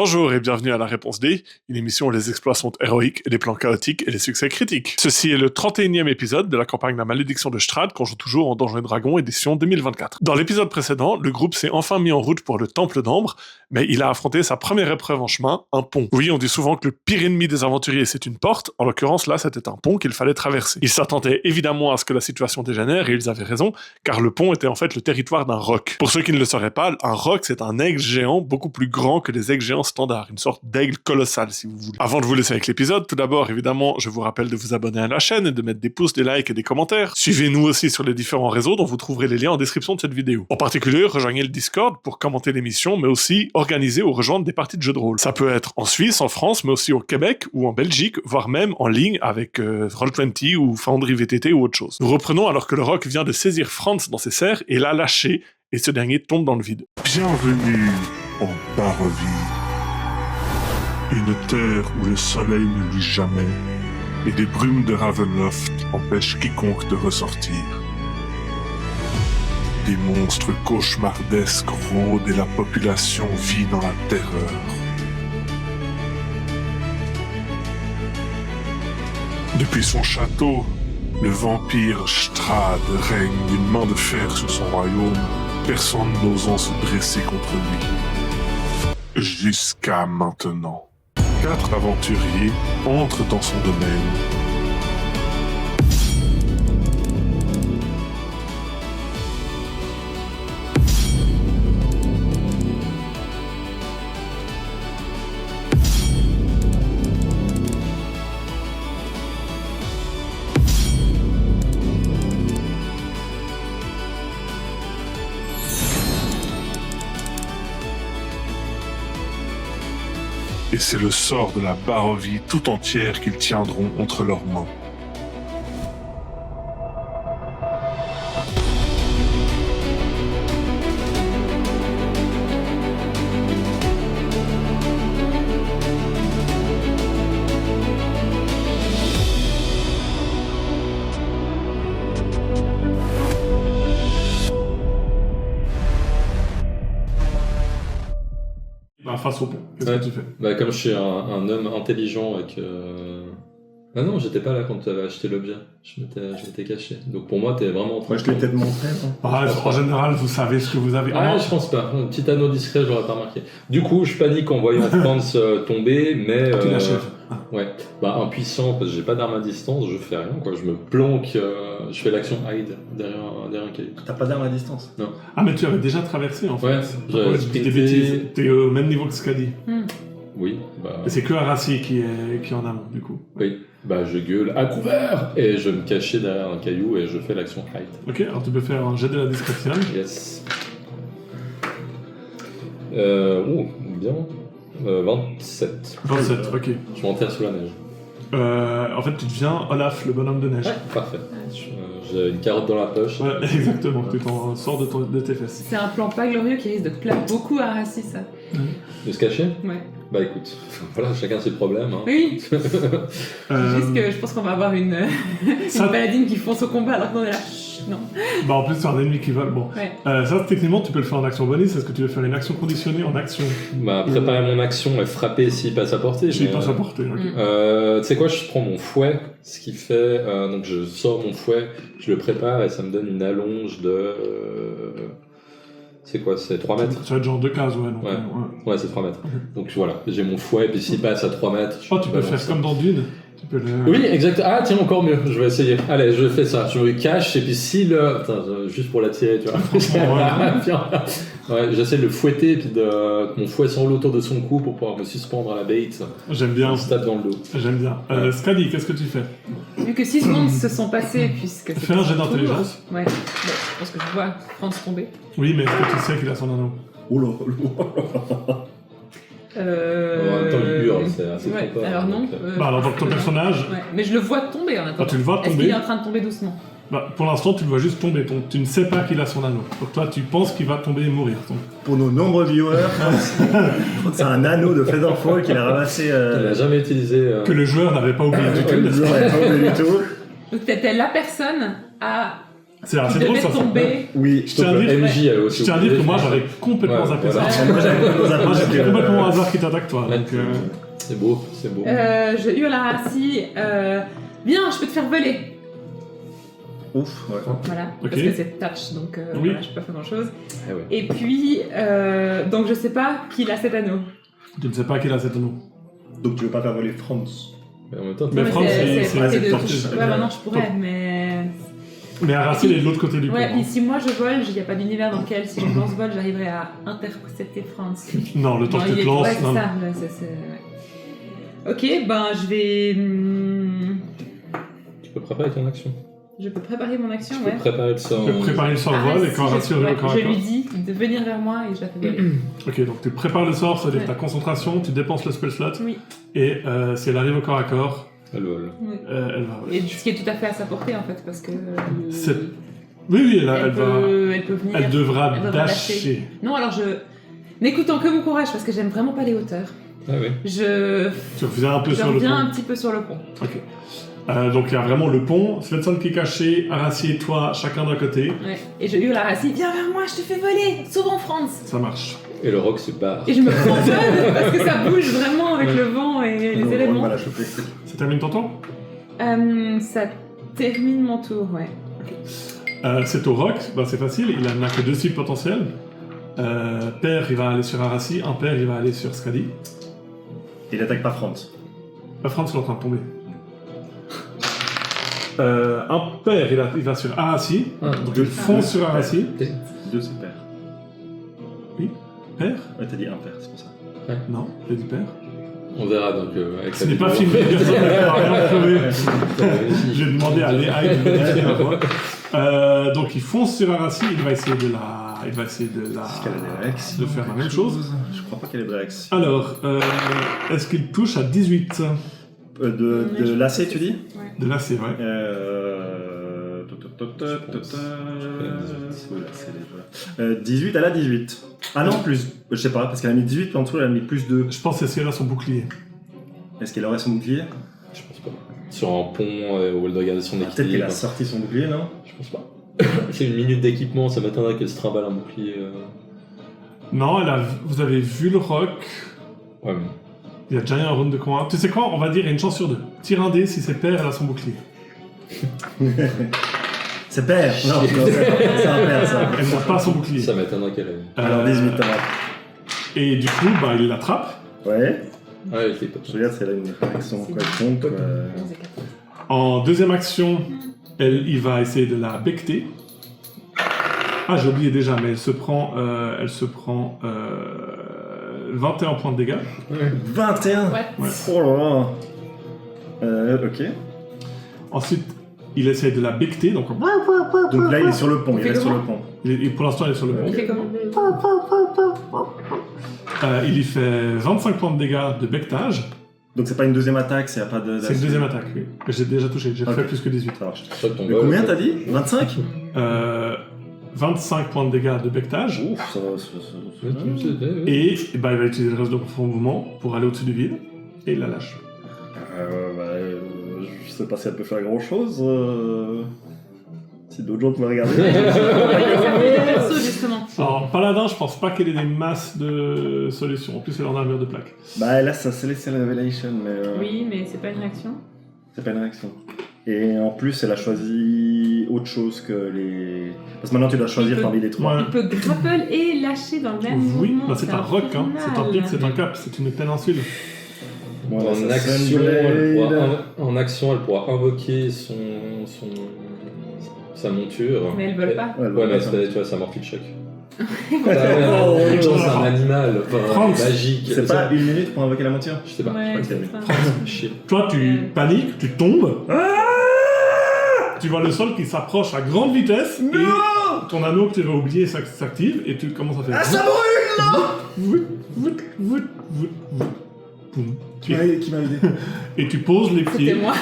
Bonjour et bienvenue à La Réponse D, une émission où les exploits sont héroïques et les plans chaotiques et les succès critiques. Ceci est le 31e épisode de la campagne La Malédiction de Strahd qu'on joue toujours en Donjons et Dragons édition 2024. Dans l'épisode précédent, le groupe s'est enfin mis en route pour le Temple d'Ambre, mais il a affronté sa première épreuve en chemin, un pont. Oui, on dit souvent que le pire ennemi des aventuriers c'est une porte, en l'occurrence là c'était un pont qu'il fallait traverser. Ils s'attendaient évidemment à ce que la situation dégénère et ils avaient raison, car le pont était en fait le territoire d'un roc. Pour ceux qui ne le sauraient pas, un roc c'est un aigle géant beaucoup plus grand que les aigles géants standard, une sorte d'aigle colossal si vous voulez. Avant de vous laisser avec l'épisode, tout d'abord évidemment je vous rappelle de vous abonner à la chaîne et de mettre des pouces, des likes et des commentaires. Suivez-nous aussi sur les différents réseaux dont vous trouverez les liens en description de cette vidéo. En particulier, rejoignez le Discord pour commenter l'émission, mais aussi organiser ou rejoindre des parties de jeux de rôle. Ça peut être en Suisse, en France, mais aussi au Québec ou en Belgique, voire même en ligne avec Roll20 ou Foundry VTT ou autre chose. Nous reprenons alors que le roc vient de saisir Franz dans ses serres et l'a lâché, et ce dernier tombe dans le vide. Bienvenue en Barovie. Une terre où le soleil ne luit jamais et les brumes de Ravenloft empêchent quiconque de ressortir. Des monstres cauchemardesques rôdent et la population vit dans la terreur. Depuis son château, le vampire Strahd règne d'une main de fer sur son royaume, personne n'osant se dresser contre lui. Jusqu'à maintenant. 4 aventuriers entrent dans son domaine. Et c'est le sort de la Barovie tout entière qu'ils tiendront entre leurs mains. Face au pont, qu'est-ce que tu fais? Comme je suis un homme intelligent et que... Ah non, j'étais pas là quand tu avais acheté l'objet. Je m'étais caché. Donc pour moi, t'es vraiment en train de... je l'ai peut-être montré. En général, vous savez ce que vous avez. Je pense pas. Un petit anneau discret, j'aurais pas remarqué. Du coup, je panique en voyant Franz tomber, mais... Tu l'achèves. Ouais. Impuissant, parce que j'ai pas d'arme à distance, je fais rien, quoi. Je me planque, je fais l'action hide derrière un caillou. T'as pas d'arme à distance? Non. Ah, mais tu avais déjà traversé, en fait. Ouais, des bêtises. T'es au même niveau que Skadi. Oui, Et c'est que Arassi qui est en amont, du coup. Oui. Je gueule à couvert et je me cachais derrière un caillou et je fais l'action hide. Ok, alors tu peux faire un jet de la discrétion. Yes. Bien. 27. 27, ok. Je m'enterre sous la neige. En fait, tu deviens Olaf, le bonhomme de neige. Ouais, parfait. J'ai une carotte dans la poche. Ouais, exactement. Tu t'en sors de tes fesses. C'est un plan pas glorieux qui risque de plaire beaucoup à Rassi, ça. De se cacher? Ouais. Écoute, voilà, chacun ses problèmes. Hein. Oui. Juste que je pense qu'on va avoir une paladine qui fonce au combat alors qu'on est là. Non. En plus, c'est un ennemi qui vole. Bon. Ouais. Ça, techniquement, tu peux le faire en action bonus. Est-ce que tu veux faire une action conditionnée en action? Préparer mon action et frapper s'il passe à portée. S'il passe à portée, ok. Tu sais quoi, je prends mon fouet, ce qui fait... donc je sors mon fouet, je le prépare et ça me donne une allonge de... c'est quoi, c'est 3 mètres? Ça va être genre 2 cases, ouais. Donc, ouais, c'est 3 mètres. Donc voilà, j'ai mon fouet, et puis s'il passe à 3 mètres... tu peux faire comme dans Dune. Oui, exact. Ah, tiens, encore mieux. Je vais essayer. Allez, je fais ça. Je me cache, et puis si le... Attends, juste pour l'attirer, tu vois. Ouais, j'essaie de le fouetter, et puis que mon fouet s'enroule autour de son cou pour pouvoir me suspendre à la bait. J'aime bien. On se tape dans le dos. J'aime bien. Skadi, qu'est-ce que tu fais? Vu que 6 secondes se sont passées, puisque... Fais un jet d'intelligence. Ouais. Je pense que je vois Franz tomber. Oui, mais est-ce que tu sais qu'il a son anneau? Oula. En même temps, il hurle, c'est assez trop. Alors non. Alors, donc ton personnage... Ouais. Mais je le vois tomber en attendant. Tu le vois tomber. Est-ce qu'il est en train de tomber doucement? Pour l'instant, tu le vois juste tomber. Tu ne sais pas qu'il a son anneau. Donc toi, tu penses qu'il va tomber et mourir. Pour nos nombreux viewers, c'est un anneau de Featherfall qu'il a ramassé... Il n'a jamais utilisé... Que le joueur n'avait pas oublié du tout. Le joueur n'avait pas oublié du tout. Donc t'étais la personne à C'est qui assez drôle, devait ça. tomber. Oui, Je tiens à dire- MJ elle aussi. Je tiens à dire que moi, j'avais complètement zappé ça. Moi, j'avais complètement zappé. Moi, j'ai pris complètement au hasard qui t'attaque, toi. Ouais. Donc, C'est beau, c'est beau. Je hurle à Rassi, viens, je peux te faire voler. Ouf, ouais. Voilà, Ok. parce que c'est touch, donc Oui. voilà, je peux pas faire grand chose. Ah ouais. Et puis, donc je sais pas qui a cet anneau. tu ne sais pas qui a cet anneau. Donc tu veux pas faire voler France. Mais en même temps, Mais Non, France, c'est c'est de tortue. touche. Ouais, maintenant je pourrais, mais. Mais Aracil est de l'autre côté du pont. Ouais, hein. puis si moi je vole, il n'y a pas d'univers dans lequel, si je lance vol, j'arriverai à intercepter France. Non, le temps Non, que tu il te est- lances. Ouais, c'est non. ça. Ouais, Ok, ben je vais. tu peux préparer ton action. Je peux préparer mon action, Tu ouais. peux préparer le sort. Tu peux préparer le sort vol et quand Aracil revient au corps à je corps. lui dis de venir vers moi et je la fais voler. Ok, donc tu prépares le sort, c'est-à-dire Ouais. ta concentration, tu dépenses le spell slot, Oui. et si elle arrive au corps à corps, Elle vole. Oui. elle va. Et ce qui est tout à fait à sa portée en fait, parce que. C'est- Oui, elle va. elle peut venir. Elle devra elle devra dasher. Non, alors je. N'écoutant que mon courage, parce que j'aime vraiment pas les hauteurs. Ah oui. Je Tu reviens un peu sur le reviens pont. un petit peu sur le pont. Ok. Donc il y a vraiment le pont, Svensson qui est caché, Aracil et toi, chacun d'un côté. Ouais. Et je hurle à Rassi, viens vers moi, je te fais voler, sauve en France. Ça marche. Et le roc se barre. Et je me prends parce que ça bouge vraiment avec le vent et les On éléments. va la choper. Ça termine ton tour Ça termine mon tour, ouais. C'est au roc, ben, c'est facile, il n'a que 2 cibles potentielles. Père, il va aller sur Aracil, Impair, il va aller sur Skadi. Il attaque pas France. France est en train de tomber. Impair, il va sur Aracil, Ah, donc il fonce sur Aracil. 2 c'est père. Père Ouais, t'as dit un père, c'est pour ça. Non, j'ai dit père. On verra donc avec Ce n'est pas filmé, personne ne va rien prouver. J'ai demandé à Léa de vérifier ma voix. Donc il fonce sur Aracil, il va essayer de la... Est-ce qu'elle a des réactions de faire la même chose. Je crois pas qu'elle ait des réactions. Alors, est-ce qu'il touche à 18 De lacet, tu dis de là, c'est vrai. Oula, c'est les- 18, elle a 18. Ah non, plus. Je sais pas, parce qu'elle a mis 18, puis en dessous, elle a mis plus 2. Je pense que c'est là son bouclier. Est-ce qu'elle aurait son bouclier Je pense pas. Sur un pont où elle doit garder son Peut-être qu'elle équilibre. a sorti son bouclier, non Je pense pas. C'est une minute d'équipement, ça m'étonnerait qu'elle se trimballe un bouclier. Non, vous avez vu le roc. Ouais, mais. Il y a déjà eu un round de combat. Tu sais quoi, on va dire il y a une chance sur 2. Tire un dé, si c'est père, elle a son bouclier. C'est père Non, non, c'est un père, ça. Elle n'a pas son bouclier. Ça m'étonnerait qu'elle ait. Alors 18, alors. Et du coup, bah, il l'attrape. Ouais. Ouais, elle était pas. Je regarde si elle a une réaction quelconque. 11 et 14. En deuxième action, il va essayer de la becter. Ah, j'ai oublié déjà, mais elle se prend 21 points de dégâts. 21 Ouais. Ouais. Oh là là. Ok. Ensuite, il essaie de la becter, donc Donc là, il est sur le pont, il fait reste sur le comment pont. pour l'instant, il est sur le pont. Il fait comment Il lui fait 25 points de dégâts de bectage. Donc c'est pas une deuxième attaque, c'est pas de... C'est une deuxième attaque, oui. J'ai déjà touché, j'ai Ok. fait plus que 18. Ça marche. Toi, ton Mais vol, combien t'as dit 25 25 points de dégâts de bectage. Ouf, ça va... Et bah, il va utiliser le reste de son mouvement pour aller au-dessus du vide. Et il la lâche. Je sais pas si elle peut faire grand chose. Si d'autres gens pouvaient regarder. Perso, justement. Alors, Paladin, je pense pas qu'elle ait des masses de solutions. En plus, elle est en armure de plaque. Bah là, ça Celestial Revelation, mais Oui, mais c'est pas une réaction. c'est pas une réaction. Et en plus, elle a choisi autre chose que les... Parce que maintenant, tu dois choisir parmi les trois. Ouais. Il peut grapple et lâcher dans le même Oui, mouvement. bah, c'est un roc, hein. C'est un pic, c'est un infernal. cap, c'est une péninsule. Voilà, En ça action, Sunblade. en action, elle pourra invoquer sa monture. Mais elle vole pas. Ouais, Ouais, mais ça- tu vois, ça morphle choc. Oh, C'est un animal, pas France. magique. C'est pas une minute pour invoquer la monture Je sais pas. Ouais, Ok. c'est ça. Chier. Toi, tu paniques, tu tombes. Tu vois le sol qui s'approche à grande vitesse. Et ton anneau que tu avais oublié s'active. Et tu commences à faire... Ah, ça brûle, non Vout, vout, vout, vout, vout. Boum. Qui m'a aidé Et tu poses les pieds C'était moi.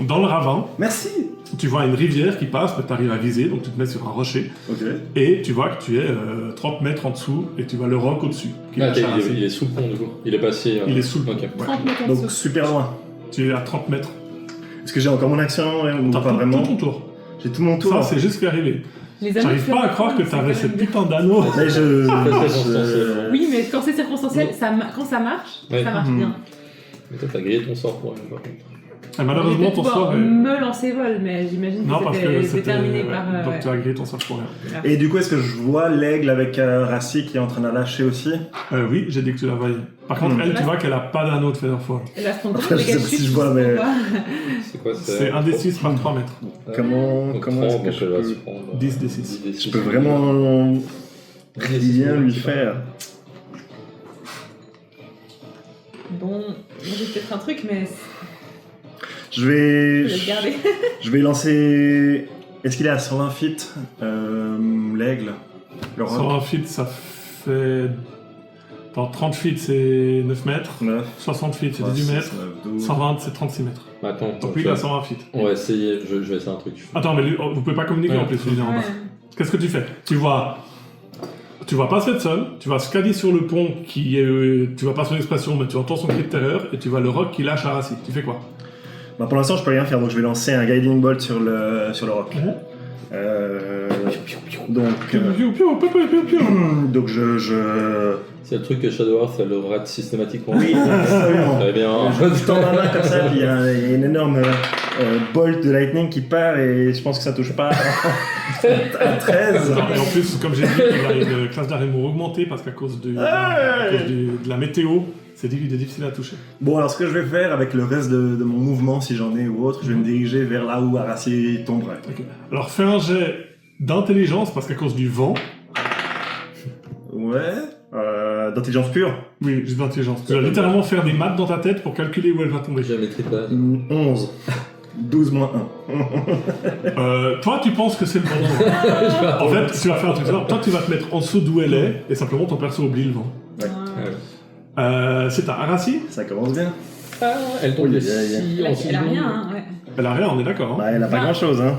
dans le ravin. Merci. Tu vois une rivière qui passe, mais tu arrives à viser, donc tu te mets sur un rocher. Ok. Et tu vois que tu es 30 mètres en dessous, et tu vois le roc au-dessus. qui est Ah, characé. il est sous le pont du coup. Il est passé. Il est sous le pont. Ok. Ouais. 30 mètres en Donc dessous. super loin. Tu es à 30 mètres. Est-ce que j'ai encore mon action ou T'as pas tout vraiment ton tour. J'ai tout mon tour. Ça, c'est juste ce qui est arrivé. Les anneaux J'arrive pas à croire que t'avais c'est ces quand même putains d'anneaux. Mais Oui, mais quand c'est circonstanciel, quand ça marche, Ouais. ça marche Mhm. bien. Mais toi, t'as grillé ton sort pour elle, par contre. Et malheureusement, Je vais ton pouvoir sort est... me lancer vol, mais j'imagine Non, que parce que c'était c'était... déterminé ouais, par... donc tu as grillé ton sort pour rien. Et du coup, est-ce que je vois l'aigle avec Rassi qui est en train de la lâcher aussi? Oui, j'ai dit que tu la voyais. Par contre, elle, tu Là, vois qu'elle a pas d'anneau de Featherfall. Et là, Après, je sais pas si je vois, mais- C'est quoi C'est 1 D6 par 3 mètres. Comment Donc, est-ce que donc je elle va peux... se prendre 10 D6. 10 Je peux vraiment rien lui faire. Bon, j'ai peut-être un truc, mais Je je vais vais... le garder. Je vais lancer... Est-ce qu'il est à 120 feet, l'aigle? Le roc? 120 feet, ça fait... Attends, 30 feet, c'est 9 mètres. 9, 60 feet, c'est 18 mètres. 12... 120, c'est 36 mètres. Attends, Donc lui, il a 120 feet. on va essayer, je vais essayer un truc. Attends, mais lui, vous pouvez pas communiquer Ouais. en plus, lui, il est en bas. Ouais. Qu'est-ce que tu fais? Tu vas pas Svensson, tu vas Scadi sur le pont qui est... tu vas pas son expression, mais tu entends son cri de terreur, et tu vas le roc qui lâche à Rassi. Tu fais quoi? Bah, pour l'instant, je peux rien faire, donc je vais lancer un guiding bolt sur le roc. Donc... Piou, piou, piou, piou, piou, piou. donc je... C'est le truc que Shadow Hearth, elle le rate systématiquement. Oui, absolument. Très bien. Je tends ma main comme ça, puis il y a une énorme bolt de lightning qui part et je pense que ça touche pas à 13. Et en plus, comme j'ai dit, il a une classe d'arrêt augmentée parce qu'à cause, de la météo, c'est difficile à toucher. Bon, alors ce que je vais faire avec le reste de mon mouvement, si j'en ai ou autre, je vais me diriger vers là où Arassi tomberait. Ok. Alors fais un jet d'intelligence parce qu'à cause du vent, Ouais. D'intelligence pure. oui, juste d'intelligence. Tu vas littéralement faire des maths dans ta tête pour calculer où elle va tomber. Géométrie de base. 11. 12 moins 1. Toi, tu penses que c'est le bon endroit. En fait, tu vas faire un truc ça. Toi, tu vas te mettre en dessous d'où elle est et simplement ton perso oublie le vent. Ah. C'est à Arassi. Ça commence bien. Elle tombe Oui, de il y a- 6 Elle a rien, hein, ouais. Elle a rien, on est d'accord. Hein. Bah, elle a pas grand chose, hein.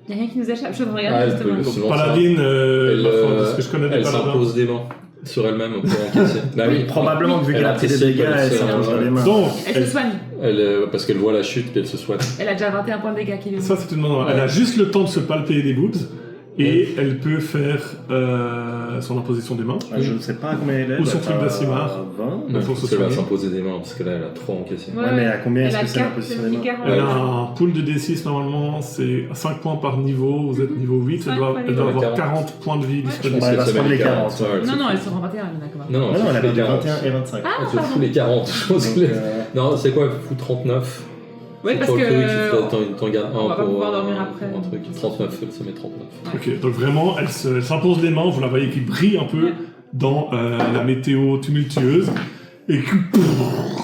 Il n'y a rien qui nous échappe. Je suis en train de Ah, regarder elle peut justement. le- Donc, Souvent Paladine, Elle, de ce que je connais des elle paladins. s'impose des mains sur elle-même pour encaisser. Bah oui, Probablement que vu Elle qu'elle a pris des anticipe, dégâts, elle elle s'imposera se- des mains. Donc, Elle se soigne. parce qu'elle voit la chute puis elle se soigne. Elle a déjà 21 points de dégâts qui lui ça c'est une bonne. Elle a juste le temps de se palper les boobs et elle peut faire son imposition des mains. Je ne sais pas à combien elle est. Ou son elle truc a d'Assimar. 20. Non, Il faut se parce qu'elle va soigner. s'imposer des mains parce que là elle a trop encaissé. Ouais, mais à combien est-ce que c'est la quatre, position des mains 40. Elle a un pool de D6 normalement, c'est 5 points par niveau, vous êtes niveau 8, elle 5 doit, par elle doit niveau. avoir 40. 40 points de vie disponibles. Ouais, elle va se prendre les 40. Non, non, elle se rend 21, d'accord. Non, non, Non, non, elle a elle perdu fait 21 et 25. Ah, Elle se pardon. fout les 40. Je pense que Donc, les- Non, c'est quoi, elle fout 39. Oui, parce Pour le truc, que. t'en gardes on un va pas pour, pouvoir dormir après. Un truc, 39, elle se met 39. Ok, donc vraiment, elle s'impose les mains, vous la voyez qui brille un peu Ouais. dans la météo tumultueuse, et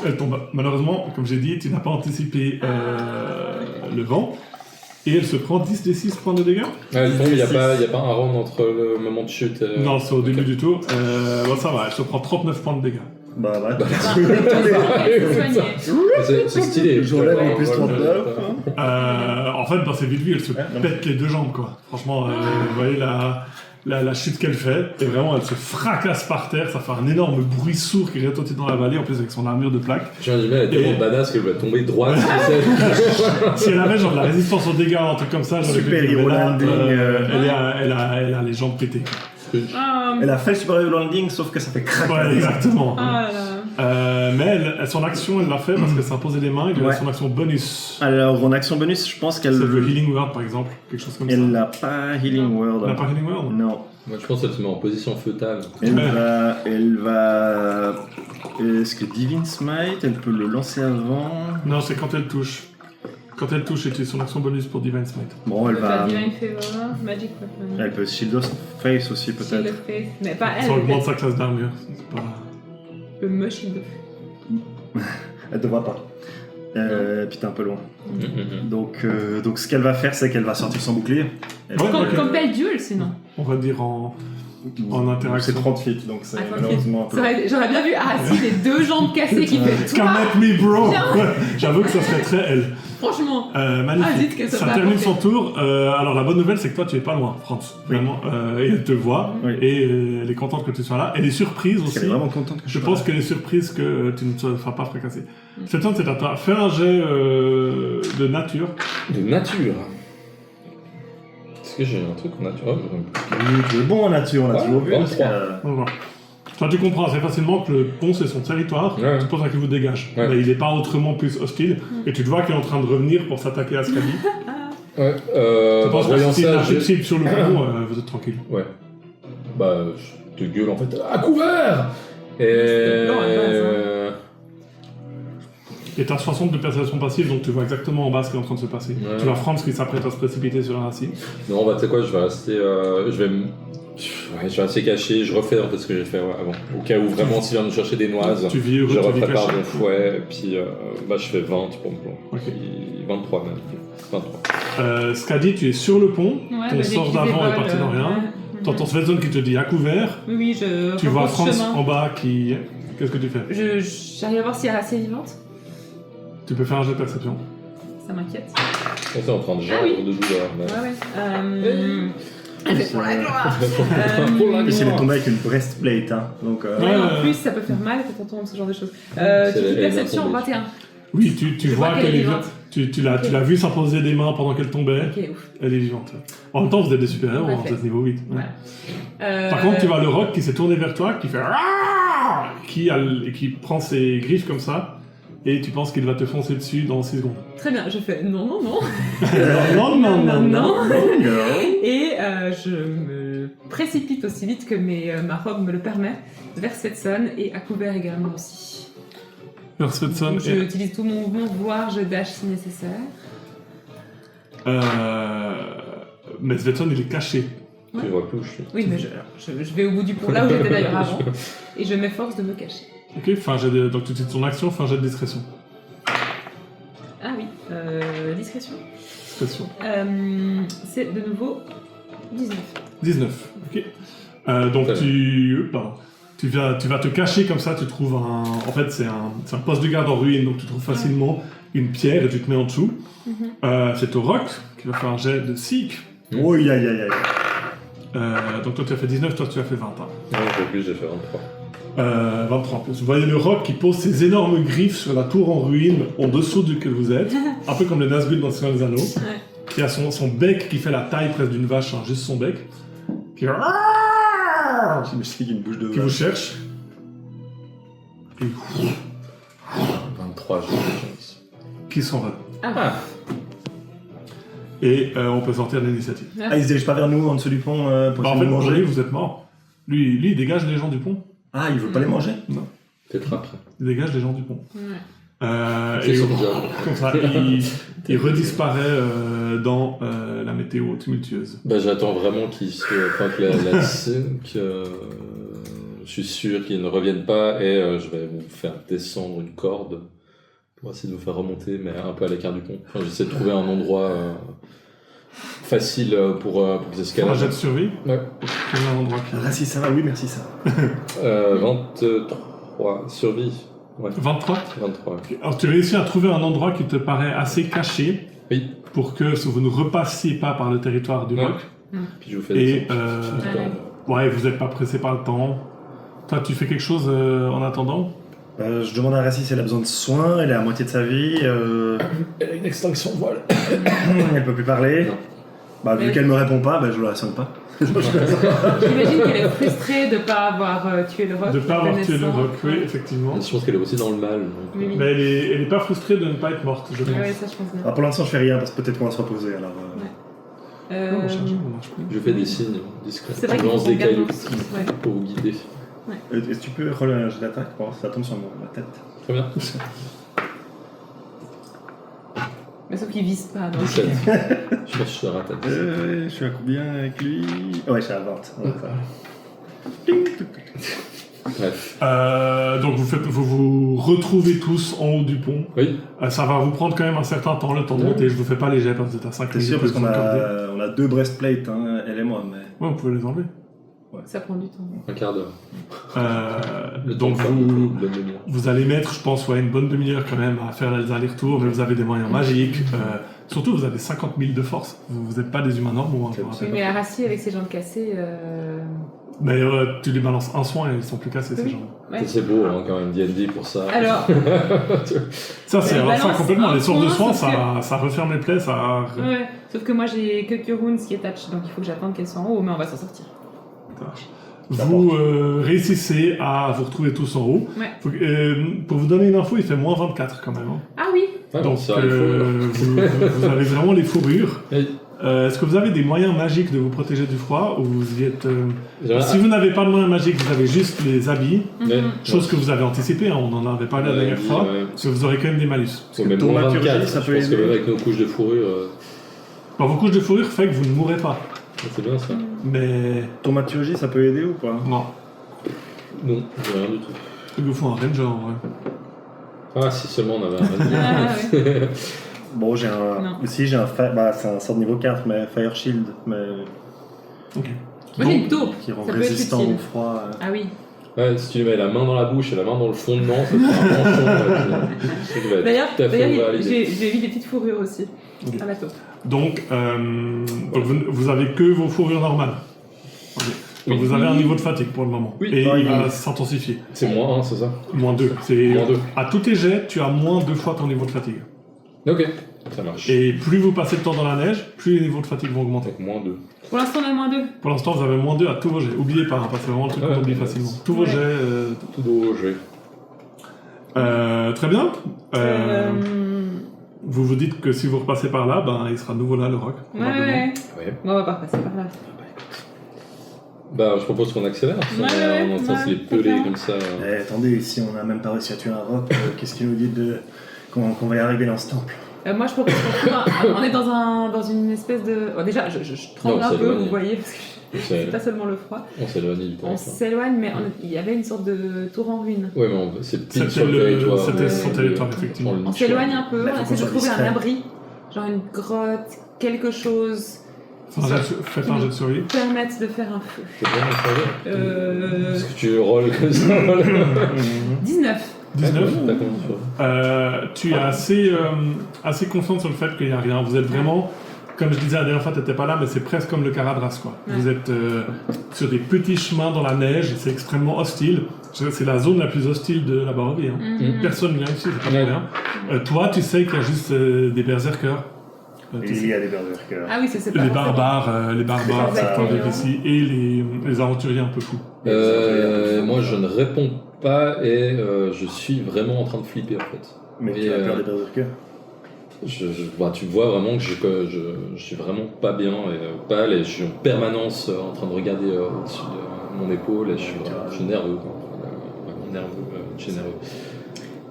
elle tombe. Malheureusement, comme j'ai dit, tu n'as pas anticipé le vent, et elle se prend 10 des 6 points de dégâts. Elle tombe, il n'y a pas un round entre le moment de chute. Non, c'est au ok. début du tour. Bon, ça va, elle se prend 39 points de dégâts. Bah, ouais. Elle se soignait. C'est stylé. J'enlève en plus Ouais, 39. En fait, dans ses vite vues, elle se non. pète les deux jambes, quoi. Franchement, vous voyez la chute qu'elle fait, et vraiment, elle se fracasse par terre, ça fait un énorme bruit sourd qui retentit dans la vallée, en plus avec son armure de plaque. J'imagine elle est tellement Et- badass qu'elle va tomber droite. Si elle avait genre de la résistance aux dégâts, un truc comme ça, j'aurais pu Super dire, hero mais là, landing, elle a les jambes pétées. Ah, Elle a fait le super hero landing, sauf que ça fait crack. Ouais, exactement. ah là là. Mais son action, elle l'a fait parce qu'elle s'est imposée les mains, et Ouais. son action bonus. Alors, en action bonus, je pense C'est qu'elle le Healing Word, par exemple, quelque chose comme ça. elle n'a pas Healing Word. Elle n'a pas Healing Word? Non. Moi je pense qu'elle se met en position fœtale. Elle va. Est-ce que Divine Smite, elle peut le lancer avant? Non, c'est quand elle touche. Quand elle touche, c'est son action bonus pour Divine Smite. Bon, elle va. Divine Favor, Magic Weapon. Elle peut Shield of Face aussi, Shield peut-être. of Faith. Mais pas elle. Ça augmente peut-être sa classe d'armure. C'est pas... Le moche Shield of Elle te voit pas. Puis t'es un peu loin. Mhm. Donc ce qu'elle va faire, c'est qu'elle va sortir son bouclier. Elle Ouais, va- ok. Comme Belle Duel, sinon. On va dire en interaction. C'est 30 feet, donc c'est Ah, 30 malheureusement un peu. J'aurais bien vu Arassi, les deux jambes cassées qui fait. Come at me, bro! J'avoue que ça serait très elle. Franchement. Magnifique. Ah, dites qu'elle se Ça fait termine apporter. son tour. Alors la bonne nouvelle, c'est que toi, tu es pas loin, Franz. Oui. Vraiment. Et elle te voit. Oui. Et elle est contente que tu sois là. Elle est surprise Parce aussi. qu'elle est vraiment contente que Je sois pense là. qu'elle est surprise que tu ne te fasses pas fracasser. C'est à toi. Fais un jet de nature. De nature. Est-ce que j'ai un truc en nature? Oui, tu es bon en nature, on l'a toujours vu. 23. Voilà. Toi, tu comprends assez facilement que le pont, c'est son territoire, Ouais. c'est pour ça qu'il vous dégage. Ouais. Mais il n'est pas autrement plus hostile, et tu te vois qu'il est en train de revenir pour s'attaquer à Scali. Ouais, Je pense que voyant si c'est ça, inaccessible sur le pont, vous êtes tranquille. Ouais. Bah, je te gueule en fait, à couvert! Et... Et t'as 60 de perception passive, donc tu vois exactement en bas ce qui est en train de se passer. Ouais. Tu vois Franz qui s'apprête à se précipiter sur un racine. Non, bah tu sais quoi, je vais rester... je vais rester caché, je refais en fait ce que j'ai fait avant. Au cas où vraiment s'il vient nous chercher des noises, Tu vis heureux, je tu vis reprépare caché. mon fouet, puis bah je fais 20 pour mon plan. Ok. Puis 23 même. 23. Scadi, tu es sur le pont, Ouais, ton bah, sort dès qu'ils d'avant est dévolent, parti dans rien. ouais. T'entends Svensson qui te dit à couvert. Oui, oui, je Tu vois repose Franz chemin. en bas qui... Qu'est-ce que tu fais? J'arrive à voir si elle est assez vivante. Tu peux faire un jeu de perception. Ça m'inquiète. On est en train de Ah oui. de douleur. Mais... Ouais. Elle fait pour la gloire. Pour la En plus, il est gloire. tombé avec une breastplate, hein. Donc, Ouais, en plus, ça peut faire mal quand on tombe ce genre de choses. Tu dis perception 21. Oui, tu Je vois vois qu'elle qu'elle est est vivante. vivante. Tu l'as vu s'imposer des mains pendant qu'elle tombait. Ok, ouf. Elle est vivante. En même temps, vous êtes des super-héros, Ouais, vous êtes niveau 8. Voilà. Par contre, tu vois le roc qui s'est tourné vers toi, qui fait qui prend ses griffes comme ça, et tu penses qu'il va te foncer dessus dans 6 secondes. Très bien, je fais non, non, non. Non. Et je me précipite aussi vite que ma robe me le permet vers Svensson et à couvert également aussi. Vers Svensson. Donc, j'utilise tout mon mouvement, voire je dash si nécessaire. Mais Svensson, il est caché. Tu vois plus où je suis. Oui, mais je vais au bout du pont, là où j'étais d'ailleurs avant, et je m'efforce de me cacher. Ok, donc tu utilises ton action, fais un jet de discrétion. Ah oui, discrétion. Discrétion. C'est de nouveau 19. 19, ok. Donc tu vas te cacher comme ça, tu trouves un... En fait, c'est un poste de garde en ruine, donc tu trouves facilement une pierre et tu te mets en dessous. C'est au roc qui va faire un jet de seek. Oh, aïe, aïe, aïe. Donc toi tu as fait 19, toi tu as fait 20. Hein. Non, j'ai plus, j'ai fait 23. 23 en plus. Vous voyez le roc qui pose ses énormes griffes sur la tour en ruine en dessous duquel vous êtes, un peu comme le Nazgûl dans le Seigneur des Anneaux, Ouais. qui a son bec qui fait la taille presque d'une vache, hein, juste son bec, qui, Je me suis dit une bouche de qui vous vache. cherche. Et 23, j'ai fait chance. qui s'en va. Ah, Et on peut sortir de l'initiative. Ah, il se dirige pas vers nous en dessous du pont pour Bah, en essayer fait, de pour lui, manger. vous êtes mort. Lui, il dégage les gens du pont. Ah, il veut pas les manger? Peut-être après. Il dégage les gens du pont. ouais. C'est Et son job. comme ça, il redisparaît dans la météo tumultueuse. Bah, j'attends vraiment qu'il se. Enfin, que que. Je suis sûr qu'il ne revienne pas et je vais vous faire descendre une corde pour essayer de vous faire remonter, mais un peu à l'écart du pont. Enfin, j'essaie de trouver un endroit facile pour qu'ils Un escaladent. jet de survie. Ouais. Quel est l'endroit qui... Ah, si, ça va, oui, merci, ça. 23. Survie. Ouais. 23. 23. Alors tu réussis à trouver un endroit qui te paraît assez caché Oui. pour que vous ne repassiez pas par le territoire du Ouais. roc. Puis je vous fais Et descendre. ouais, vous n'êtes pas pressé par le temps. Toi, tu fais quelque chose en attendant? Je demande à Rassi si elle a besoin de soins, elle est à moitié de sa vie, Elle a une extinction de voile. elle peut plus parler. Non. Bah, vu Mais- qu'elle me répond pas, bah, je le rassonne pas. J'imagine qu'elle est frustrée de ne pas avoir tué le roc. De ne pas avoir tué le connaissant. roc, oui, effectivement. Je pense qu'elle est aussi dans le mal. Donc, Oui, oui. Mais elle est pas frustrée de ne pas être morte, je pense. Ouais, ça je pense bien. Alors, pour l'instant, je fais rien parce que peut-être qu'on va se reposer. Alors, Non, on cherche, on marche plus. je fais des signes discrets. C'est vrai Je qu'il faut lance qu'on des garde cailloux nos- ouais. pour vous guider. Est-ce que tu peux relever un jet d'attaque pour voir si ça tombe sur ma tête? Très bien. Mais sauf qu'il vise pas. Donc... 17. Je pense que je serai à ta tête. Je suis à combien avec lui? Ouais, je suis à 20. Ouais, ça va. Bref. Donc vous vous retrouvez tous en haut du pont. Oui. Ça va vous prendre quand même un certain temps, le temps de monter. Je vous fais pas les jets parce que vous êtes à 5 T'es minutes. sûr parce qu'on de sauvegarder. on a 2 breastplates, hein, elle et moi, mais... Ouais, vous pouvez les enlever. Ça prend du temps. Un quart d'heure. Le Donc temps de faire vous, une bonne demi-heure. vous allez mettre, je pense, une bonne demi-heure quand même à faire les allers-retours, mais vous avez des moyens magiques. Surtout, vous avez 50 000 de force. Vous n'êtes pas des humains normaux. Hein, Oui, mais Arassi, avec ses jambes cassées... Mais tu les balances un soin et ils sont plus cassés, ces jambes. Ouais. C'est beau hein, quand même, D&D pour ça. Alors, Ça, c'est Mais avoir ça balance complètement. un Les sorts de point, soin, sauf ça referme les plaies, ça... ouais. Sauf que moi j'ai que Cure Wounds qui est touch, donc il faut que j'attende qu'elle soit en haut, mais on va s'en sortir. Vous réussissez à vous retrouver tous en haut. Ouais. Pour vous donner une info, il fait moins 24 quand même. Hein. Ah oui. Ah, non, Donc, c'est vrai, il faut- vous avez vraiment les fourrures. Et- Est-ce que vous avez des moyens magiques de vous protéger du froid ou vous y êtes... J'aimerais- Si vous n'avez pas de moyens magiques, vous avez juste les habits, Mais- chose que vous avez anticipée, hein, on en avait parlé la dernière fois, ouais. parce que vous aurez quand même des malus. Ouais, mais moins Thaumaturgie, 24, ça je peut pense que aider. même avec nos couches de fourrure, Alors, vos couches de fourrure fait que vous ne mourrez pas, c'est bien ça. mais Thaumaturgie, ça peut aider ou pas? non, Non, j'ai rien du tout. il vous faut un ranger en vrai. Ah, si seulement on avait un Ah, ouais. Bon, j'ai un. Non. Aussi, j'ai un. Bah, c'est un sort de niveau 4, mais Fire Shield, mais. Ok. Moi j'ai une taupe. Qui rend Ça peut être résistant utile. au froid. Ah oui. Ouais, si tu lui mets la main dans la bouche et la main dans le fondement, ça te fait un penchant. Je sais qu'il va être D'ailleurs, tout à fait ouvert à l'idée. j'ai vu des petites fourrures aussi. Ok. À la taupe. Donc vous avez que vos fourrures normales. Ok. Donc Oui. vous avez un niveau de fatigue pour le moment. Oui. Et Ah, il oui. va s'intensifier. C'est moins 1, c'est ça Moins 2. Moins 2. À tous tes jets, tu as moins 2 fois ton niveau de fatigue. Ok, ça marche. Et plus vous passez de temps dans la neige, plus les niveaux de fatigue vont augmenter. Donc moins 2. Pour l'instant on a moins 2. Pour l'instant, vous avez moins 2 à tous vos jets. Oubliez pas, hein, parce que c'est vraiment le truc qu'on Ouais. oublie facilement. Tous vos Ouais. jets. Tout beau jeu. Très bien. Vous vous dites que si vous repassez par là, ben, il sera de nouveau là, le roc. Ouais, probablement. ouais. Ouais. Bon, on va pas repasser par là. Bah, je propose qu'on accélère. Si Ouais, on est ouais, en train de se les ouais, peler clairement. comme ça. Eh, attendez, si on n'a même pas réussi à tuer un roc, qu'est-ce qui nous dit qu'on va y arriver dans ce temple? Moi je propose qu'on trouve on est dans une espèce de... Oh, déjà, je tremble Non, un c'est peu, éloigné. vous voyez, parce que c'est pas seulement le froid. On s'éloigne du On territoire. s'éloigne, mais il y avait une sorte de tour en ruine. Ouais, mais c'est pile C'était sur le territoire. c'était son Ouais. territoire, effectivement. On s'éloigne un peu, Bah, on faut essaie de qu'on soit trouver un discret. abri, genre une grotte, quelque chose Faites un jet de survie. qui permette de faire un feu. C'est bien, on savait. Euh... Est-ce que tu rolls comme ça 19. 19. T'as combien de Tu es assez confiante sur le fait qu'il n'y a rien. Vous êtes vraiment, comme je disais la dernière fois, tu n'étais pas là, mais c'est presque comme le Caradras, quoi. Ouais. Vous êtes sur des petits chemins dans la neige, c'est extrêmement hostile. C'est la zone la plus hostile de la Barovie. Hein. Mhm. Personne ne vient ici, c'est pas Ouais. pour rien. Toi, tu sais qu'il y a juste des berserkers. Tu Il sais. y a des berserkers. Ah oui, ça c'est pas Les forcément- barbares, C'est certains exactement. ici, et les aventuriers un peu fous. Moi, je ne réponds pas et je suis vraiment en train de flipper en fait. Mais Et, tu as peur des berserkers? Bah, tu vois vraiment que je suis vraiment pas bien et pâle et je suis en permanence en train de regarder au-dessus de mon épaule et je suis nerveux. Quoi. Vraiment nerveux, généreux.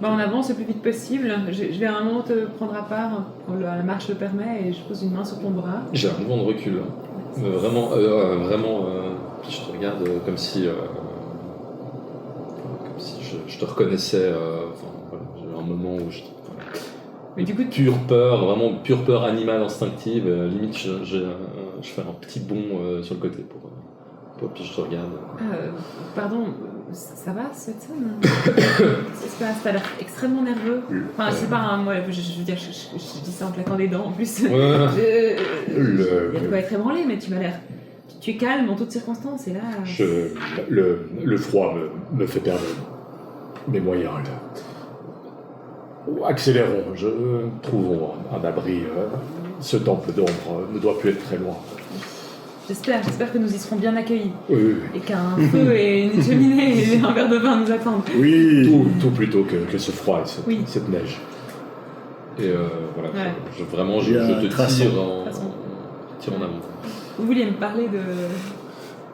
Bah, on avance le plus vite possible. Je vais à un moment te prendre à part quand la marche le permet et je pose une main sur ton bras. J'ai un mouvement de recul. Hein. Vraiment, je te regarde comme si je te reconnaissais. Enfin, voilà, j'ai eu un moment où Mais du coup, pure peur animale instinctive. Limite, je fais un petit bond sur le côté pour puis je te regarde. pardon, ça va, Svetson? Qu'est-ce qui se passe? T'as l'air extrêmement nerveux. Enfin, c'est pas un... Moi, je veux dire, je dis ça en claquant des dents en plus. Ouais. Il y a de quoi être ébranlé, mais tu m'as l'air... Tu es calme en toutes circonstances, et là... Le froid me fait perdre mes moyens. Là. Accélérons, trouvons un abri. Ce temple d'ombre ne doit plus être très loin. J'espère que nous y serons bien accueillis. Oui, Et qu'un feu et une cheminée et un verre de vin nous attendent. Oui. tout plutôt que ce froid et Oui. cette neige. Et voilà, Ouais. vraiment, Il y a je un te traçant. tire en avant. Vous vouliez me parler de...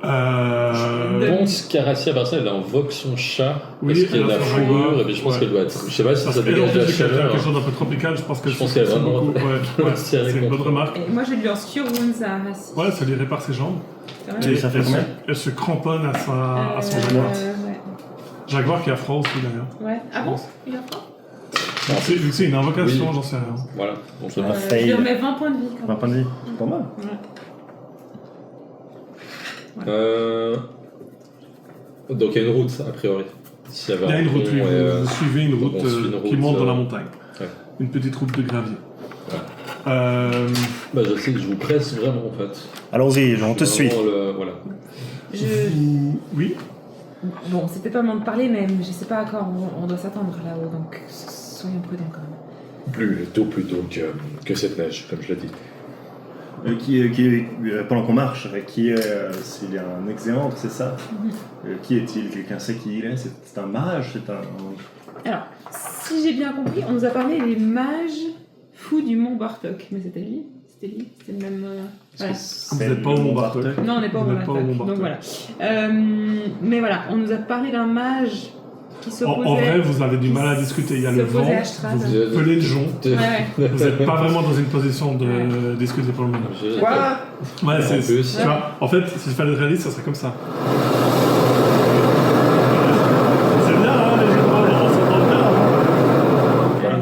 Je pense qu'Arassia Barcel, elle invoque son chat Oui, parce qu'il y a de la elle a son fourrure, jaguar. et puis je pense Ouais. qu'elle doit être. Je sais pas si Parce ça que dégage de la c'est chaleur. quelque chose d'un peu tropical, je pense que Je pense qu'elle c'est va vraiment- beaucoup. Ouais, c'est tirer une bonne contre. remarque. Et moi, je lui lance Cure Wounds à Rassi. Ouais, ça lui répare ses jambes. Quand même. Et ça fait combien? Elle se cramponne à son jaguar. Ouais. Jaguar qui a froid aussi d'ailleurs. Ouais. Ah bon? Il a froid? Vu que c'est une invocation, Oui. j'en sais rien. Voilà. Donc, Ah, Je fail. lui remets 20 points de vie. quand Pas même. point de vie. Pas mal. donc il y a une route, a priori. S'il y avait Il y a un une route, pont oui, et, vous suivez une donc route on suit une qui route, monte dans la montagne. ouais. Une petite route de gravier. Ouais. Je sais que je vous presse vraiment en fait. Allons-y, on te suit. Voilà. Oui. Bon, c'est peut-être pas le moment de parler, mais je sais pas à quoi on doit s'attendre là-haut, donc soyons prudents quand même. Plus tôt que cette neige, comme je l'ai dit. Pendant qu'on marche, s'il y a un exéantre, c'est ça? Qui est-il? Quelqu'un sait qui il est? C'est un mage? Alors, si j'ai bien compris, on nous a parlé des mages fous du Mont Bartok, mais c'était lui? C'était le même... voilà. Vous n'êtes pas au Mont Bartok. Non, on n'est pas au Mont Bartok, donc voilà. Mais voilà, on nous a parlé d'un mage qui s'opposait... En vrai, vous avez du mal à discuter. Il y a le vent, vous pelez le jonc. Vous n'êtes pas vraiment dans une position de discuter pour le moment. Quoi? Ouais, tu vois, en fait, si je fallait être réaliste, ça serait comme ça. C'est bien, hein, les jeux de rôle, on s'entend bien. Voilà.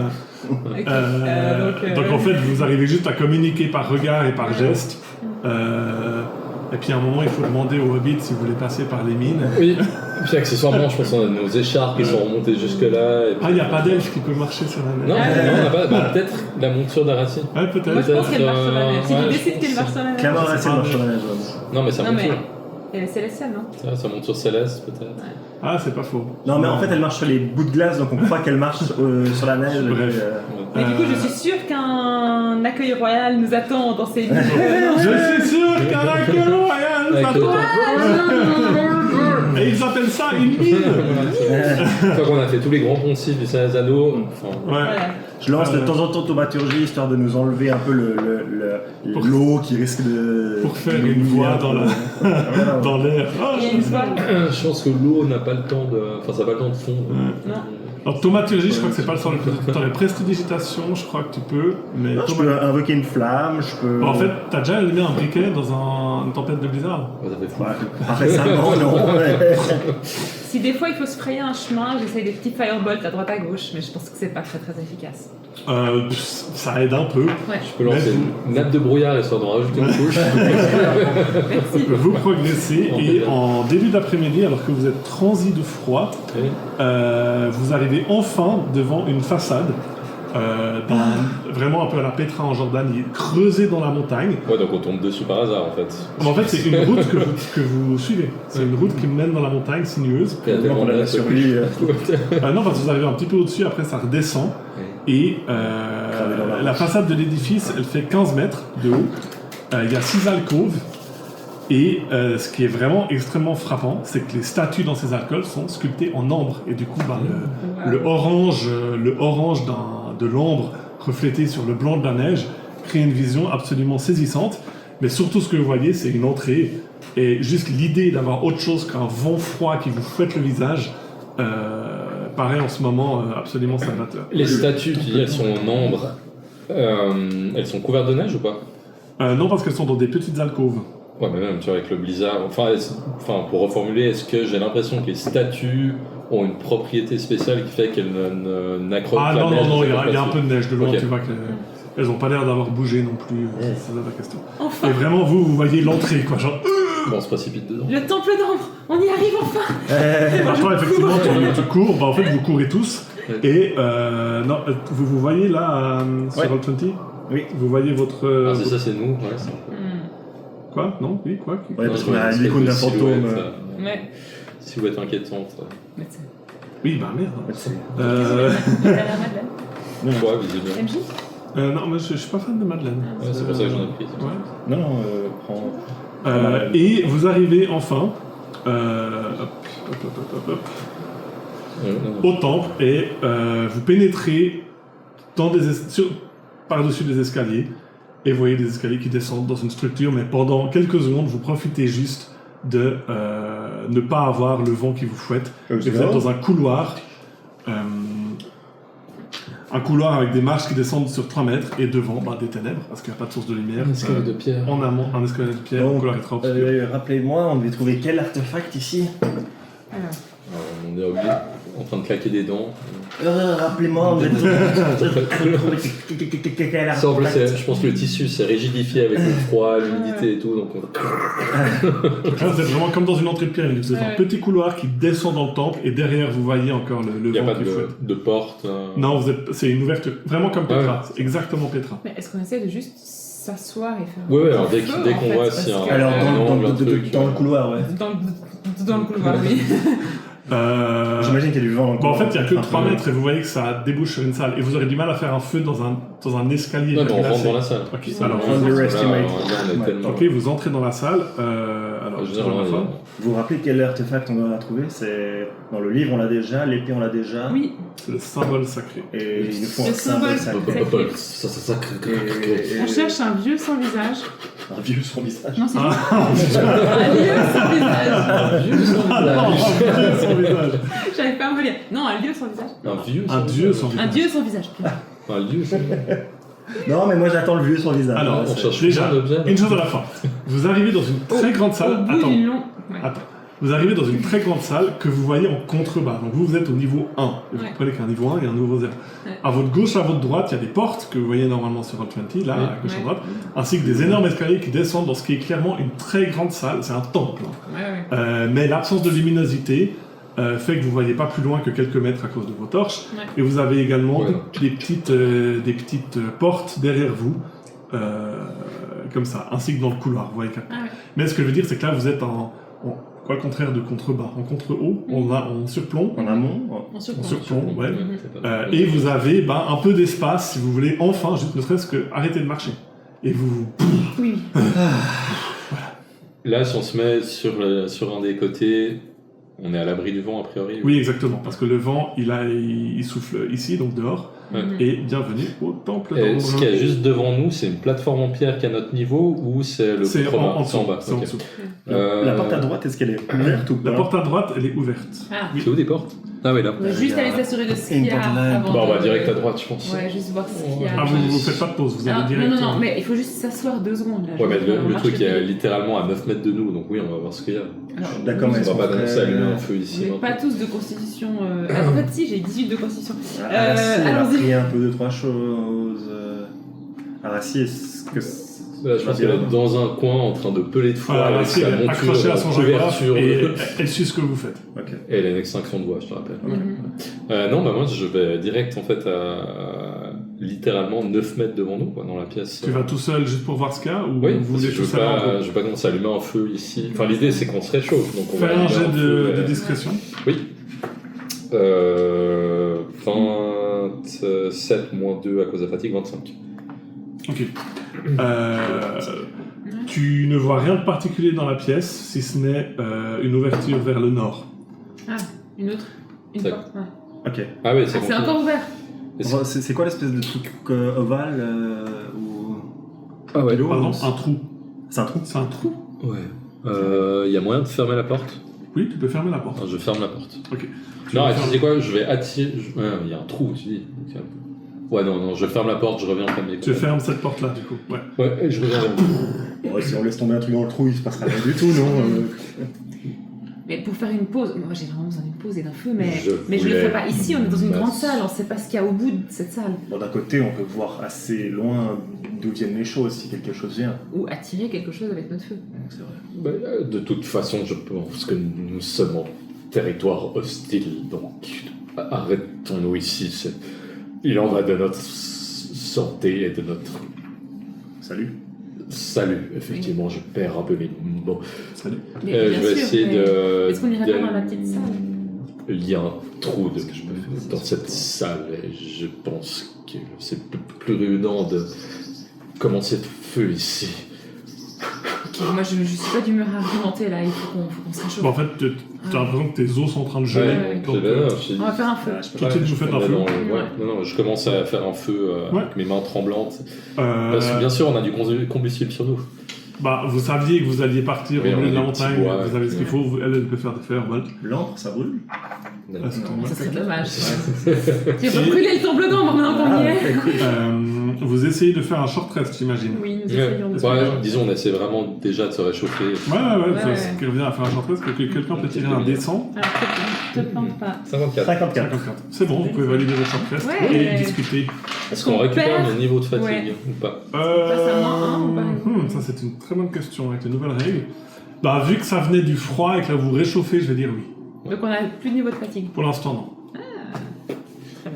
Donc en fait, vous arrivez juste à communiquer par regard et par geste. Et puis à un moment, il faut demander aux hobbits si vous voulez passer par les mines. Oui, et puis accessoirement, je pense qu'on a nos écharpes qui sont remontées jusque-là. Ah, il n'y a pas d'elfe qui peut marcher sur la neige. Non, on n'a pas. Peut-être la monture d'Aracine. Ouais, peut-être. Moi, je pense qu'elle marche sur la neige. Si tu décides qu'elle marche sur la neige. Clairement, Racine marche sur la neige. Non, mais ça monte sur. Elle est célestiale, non? Ça monte sur Céleste, peut-être. Ah, c'est pas faux. Non, mais en fait, elle marche sur les bouts de glace, donc on croit qu'elle marche sur la neige. Bref. Mais du coup, je suis sûre qu'un accueil royal nous attend dans ces villes. Je suis sûr qu'un accueil royal nous attend. Et ils appellent ça une mine. Une fois qu'on a fait tous les grands poncifs du Seigneur des Anneaux, Ouais. Voilà. Je lance de temps en temps thaumaturgie, histoire de nous enlever un peu l'eau qui risque de... Pour faire une voix dans l'air. Il y a une voix. je pense que l'eau n'a pas le temps de. Enfin, ça n'a pas le temps de fondre. Non. Alors, thaumaturgie, je crois que c'est pas le sort le plus. Dans les prestidigitation, je crois que tu peux. Mais Je peux invoquer une flamme, je peux... En fait, t'as déjà allumé un briquet dans une tempête de blizzard. Ça fait fou. Pas récemment, non. Si des fois il faut se frayer un chemin, j'essaye des petits firebolts à droite à gauche, mais je pense que c'est pas très très efficace. Ça aide un peu. Ouais. Je peux lancer une nappe de brouillard histoire d'en rajouter une couche. Merci. Vous progressez et en début d'après-midi, alors que vous êtes transi de froid, vous arrivez enfin devant une façade. Vraiment un peu à la Petra en Jordanie, creusée dans la montagne. Ouais, donc on tombe dessus par hasard en fait. En fait, c'est une route que vous suivez. C'est une route qui mène dans la montagne sinueuse. Il y a tellement on a de la survie. Non, parce que vous arrivez un petit peu au-dessus, après ça redescend. Et la façade de l'édifice, elle fait 15 mètres de haut. Il y a 6 alcôves. Et ce qui est vraiment extrêmement frappant, c'est que les statues dans ces alcôves sont sculptées en ambre. Et du coup, le orange de l'ambre reflété sur le blanc de la neige crée une vision absolument saisissante. Mais surtout, ce que vous voyez, c'est une entrée. Et juste l'idée d'avoir autre chose qu'un vent froid qui vous fouette le visage paraît en ce moment absolument salvateur. Les statues, tu dis, elles sont en ambre. Elles sont couvertes de neige ou pas? Non, parce qu'elles sont dans des petites alcôves. Ouais, mais même tu vois, avec le blizzard. Enfin, pour reformuler, est-ce que j'ai l'impression que les statues ont une propriété spéciale qui fait qu'elles n'accrochent pas la neige? Non, il y a un peu de neige de loin, Okay. tu vois qu'elles n'ont pas l'air d'avoir bougé non plus, c'est ça la question. Enfin, Et vraiment, vous voyez l'entrée, quoi, genre... Bon, on se précipite dedans. le temple d'ambre, on y arrive enfin. Alors toi, effectivement, tu cours, en fait, vous courez tous, et non, vous voyez là, sur Ouais. Roll20, Oui. vous voyez votre... Ah, c'est ça, c'est nous. Ouais, c'est un peu... Quoi? Non? Oui, quoi? Ouais, parce qu'on a l'icône d'un fantôme. Ouais. Silhouette inquiétante. Mais c'est- Oui, bah merde. Derrière Madeleine. Ouais, visiblement. MJ? Non, mais je suis pas fan de Madeleine. Ouais, c'est pour ça que j'en ai pris. Ouais. Non, prends... Et vous arrivez enfin au temple et vous pénétrez dans par-dessus des escaliers et vous voyez des escaliers qui descendent dans une structure, mais pendant quelques secondes vous profitez juste de ne pas avoir le vent qui vous fouette. Et vous êtes dans un couloir avec des marches qui descendent sur 3 mètres et devant des ténèbres parce qu'il n'y a pas de source de lumière. Un escalier de pierre. En amont, un escalier de pierre, un Donc, couloir étroit. rappelez-moi, on devait trouver quel artefact ici? Alors, On est obligé, en train de claquer des dents. Rappelez-moi, vous êtes Ça, en plus, je pense que le tissu s'est rigidifié avec le froid, l'humidité et tout, donc Là, vous êtes vraiment comme dans une entrée de pyramide. Vous êtes un petit couloir qui descend dans le temple et derrière vous voyez encore le il n'y a vent pas qui fouette. de porte. Non, c'est une ouverture, vraiment comme Petra. C'est exactement Petra. Mais est-ce qu'on essaie de juste s'asseoir et faire Ouais, un alors dès feu, qu'on en fait, voit parce s'il y a que- Alors, un angle, un truc, dans le couloir, ouais. Dans le couloir, oui. J'imagine qu'il y a du vent dans le Bon, en couloir. fait, il n'y a que 3 mètres et vous voyez que ça débouche sur une salle. Et vous aurez du mal à faire un feu dans un escalier. Non, mais on glacé. rentre dans la salle. Ok, Ouais. alors, Underestimate. Là, on est Ouais. tellement... ok, vous entrez dans la salle. Alors, Je veux dire, là, Vous vous rappelez quel artefact on doit trouver? C'est dans le livre, on l'a déjà, l'épée, on l'a déjà. Oui, c'est le symbole sacré. Et il nous faut Le un symbole symbole. sacré. Ça. Et- on cherche un vieux sans visage. un vieux sur le visage. Non, c'est Ah, un vieux sans visage. son visage. J'arrive pas à me lire. Non, un lieu sans visage. Un vieux Un dieu sans visage. Un dieu sans visage. Un lieu sans visage. Non, mais moi j'attends le vieux sur le visage. Alors, On cherche déjà, plein d'objets. une chose à la fin. Vous arrivez dans une très grande Au salle. bout Attends. d'une longue. Ouais. Attends. Vous arrivez dans une très grande salle que vous voyez en contrebas. Donc vous êtes au niveau 1. Et vous Ouais. comprenez qu'un niveau 1 et un niveau 0. Ouais. À votre gauche, à votre droite, il y a des portes que vous voyez normalement sur Roll20, là, Oui. à gauche à Ouais. droite, ainsi que des énormes escaliers qui descendent dans ce qui est clairement une très grande salle. C'est un temple. Hein. Ouais. Mais l'absence de luminosité fait que vous voyez pas plus loin que quelques mètres à cause de vos torches. Ouais. Et vous avez également Ouais. des petites portes derrière vous, comme ça, ainsi que dans le couloir. Vous voyez quatre. Ah ouais. Mais ce que je veux dire, c'est que là, vous êtes quoi le contraire de contrebas? En contre-haut, en surplomb. En amont. On En surprend. surplomb, ouais. C'est pas- Et vous avez un peu d'espace, si vous voulez, enfin, juste ne serait-ce que arrêter de marcher. Et vous... Oui. Là, si on se met sur un des côtés, on est à l'abri du vent, a priori. Oui, exactement, parce que le vent, il souffle ici, donc dehors, Ouais. et bienvenue au temple Et ce d'Ombre. qu'il y a juste devant nous, c'est une plateforme en pierre qui est à notre niveau ou c'est le C'est contrebas? en C'est en dessous. bas. C'est en ok. dessous. La porte à droite, est-ce qu'elle est ouverte ou pas? La porte à droite, elle est ouverte. Ah. C'est où des portes? Ah oui, là. On va juste aller s'assurer de ce Une qu'il y a porte là. avant. Bah, on va de- direct à droite, je pense. Ouais, juste voir ce qu'il y a. Ah, vous faites pas de pause, vous Alors, allez direct... non, mais il faut juste s'asseoir 2 secondes. Là, Ouais, mais juste, le marcher truc est vite. littéralement à 9 mètres de nous, donc oui, on va voir ce qu'il y a. Alors, D'accord, mais On est-ce va qu'on pas commencer à ferait- allumer un feu Vous ici. n'êtes pas tous de constitution. En fait, si, j'ai 18 de constitution. Ah, si, elle a allons-y. appris un peu 2-3 choses. Arassi, est-ce que. Là, je pense qu'elle est dans un coin en train de peler de foie avec si, sa elle est monture accrochée à son en jaguar couverture. et elle suit ce que vous faites. Ok. Et elle a une extinction de voix, je te rappelle. Mhm. Non, bah moi je vais direct en fait à littéralement 9 mètres devant nous, quoi, dans la pièce. Tu vas tout seul juste pour voir ce qu'il y a ou Oui, vous parce voulez que je tous veux aller en pas, groupe? je veux pas commencer à allumer un feu ici. Enfin, l'idée c'est qu'on se réchauffe. Donc on va Fais un allumer jet feu, de discrétion. Oui. 27 moins 2 à cause de la fatigue, 25. Ok. Tu ne vois rien de particulier dans la pièce, si ce n'est une ouverture vers le nord. Ah, une autre. Une Ça- porte. Ouais. Ok. Ah oui, Ah, c'est c'est bon. encore ouvert. Enfin, c'est quoi l'espèce de truc ovale ou... Ah ouais. Pardon, un trou. C'est un trou? C'est un trou? Ouais. Il y a moyen de fermer la porte? Oui, tu peux fermer la porte. Non, je ferme la porte. Ok. Non, vas tu faire- sais quoi, je vais attirer. Ouais, il y a un trou, tu dis. Donc, ouais, non, je ferme la porte, je reviens en premier. Tu fermes cette porte-là, du coup. Ouais. Ouais, et je reviens vers vous. Bon, si on laisse tomber un truc dans le trou, il se passera rien du tout, non Mais pour faire une pause, moi j'ai vraiment besoin d'une pause et d'un feu, mais Je je le voulais- ferai pas ici, on est dans une Bah, grande salle, on sait pas ce qu'il y a au bout de cette salle. Bon, d'un côté, on peut voir assez loin d'où viennent les choses, si quelque chose vient. Ou attirer quelque chose avec notre feu. C'est vrai. Bah, de toute façon, je pense que nous sommes en territoire hostile, donc arrêtons-nous ici. Il en va de notre santé et de notre Salut. salut. Effectivement, je perds un peu mes mots. Salut. Mais Je bien vais sûr, essayer mais de. Est-ce qu'on irait pas dans la petite salle? Il y a un trou dans cette salle et je pense que c'est plus prudent de commencer le feu ici. Ok, moi je suis pas d'humeur à argumenter là, il faut qu'on se réchauffe. Bon, en fait, tu as l'impression que tes os sont en train de geler. Ouais, donc, c'est bien, je On va faire un feu. Ah, je peux tout de pas. suite, vous faites un feu. Non, je commence à faire un feu Ouais. avec mes mains tremblantes. Parce que bien sûr, on a du combustible sur nous. Bah, vous saviez que vous alliez partir Oui, au on milieu de a la des petits montagne, bois, vous avez ce qu'il faut, elle peut faire des fireballs. L'encre, ça brûle? Ah, c'est tombé. Ça serait dommage. Tu vas brûler le temple d'ombre maintenant qu'on y est. écoute. Vous essayez de faire un short rest, j'imagine. Oui, nous Ouais. essayons de Ouais, disons, on essaie vraiment déjà de se réchauffer. Ouais, Ouais, c'est ouais. ce qui revient à faire un short rest, que quelqu'un peut tirer un descend. Alors, je plante pas. 54. 54. 54. C'est bon, vous pouvez valider votre short rest Ouais. et discuter. Est-ce qu'on récupère perd le niveau de fatigue Ouais. ou pas? passe à -1 ou pas Ça, c'est une très bonne question avec les nouvelles règles. Bah, vu que ça venait du froid et que là vous réchauffez, je vais dire oui. Donc on a plus de niveau de fatigue. Pour l'instant, non.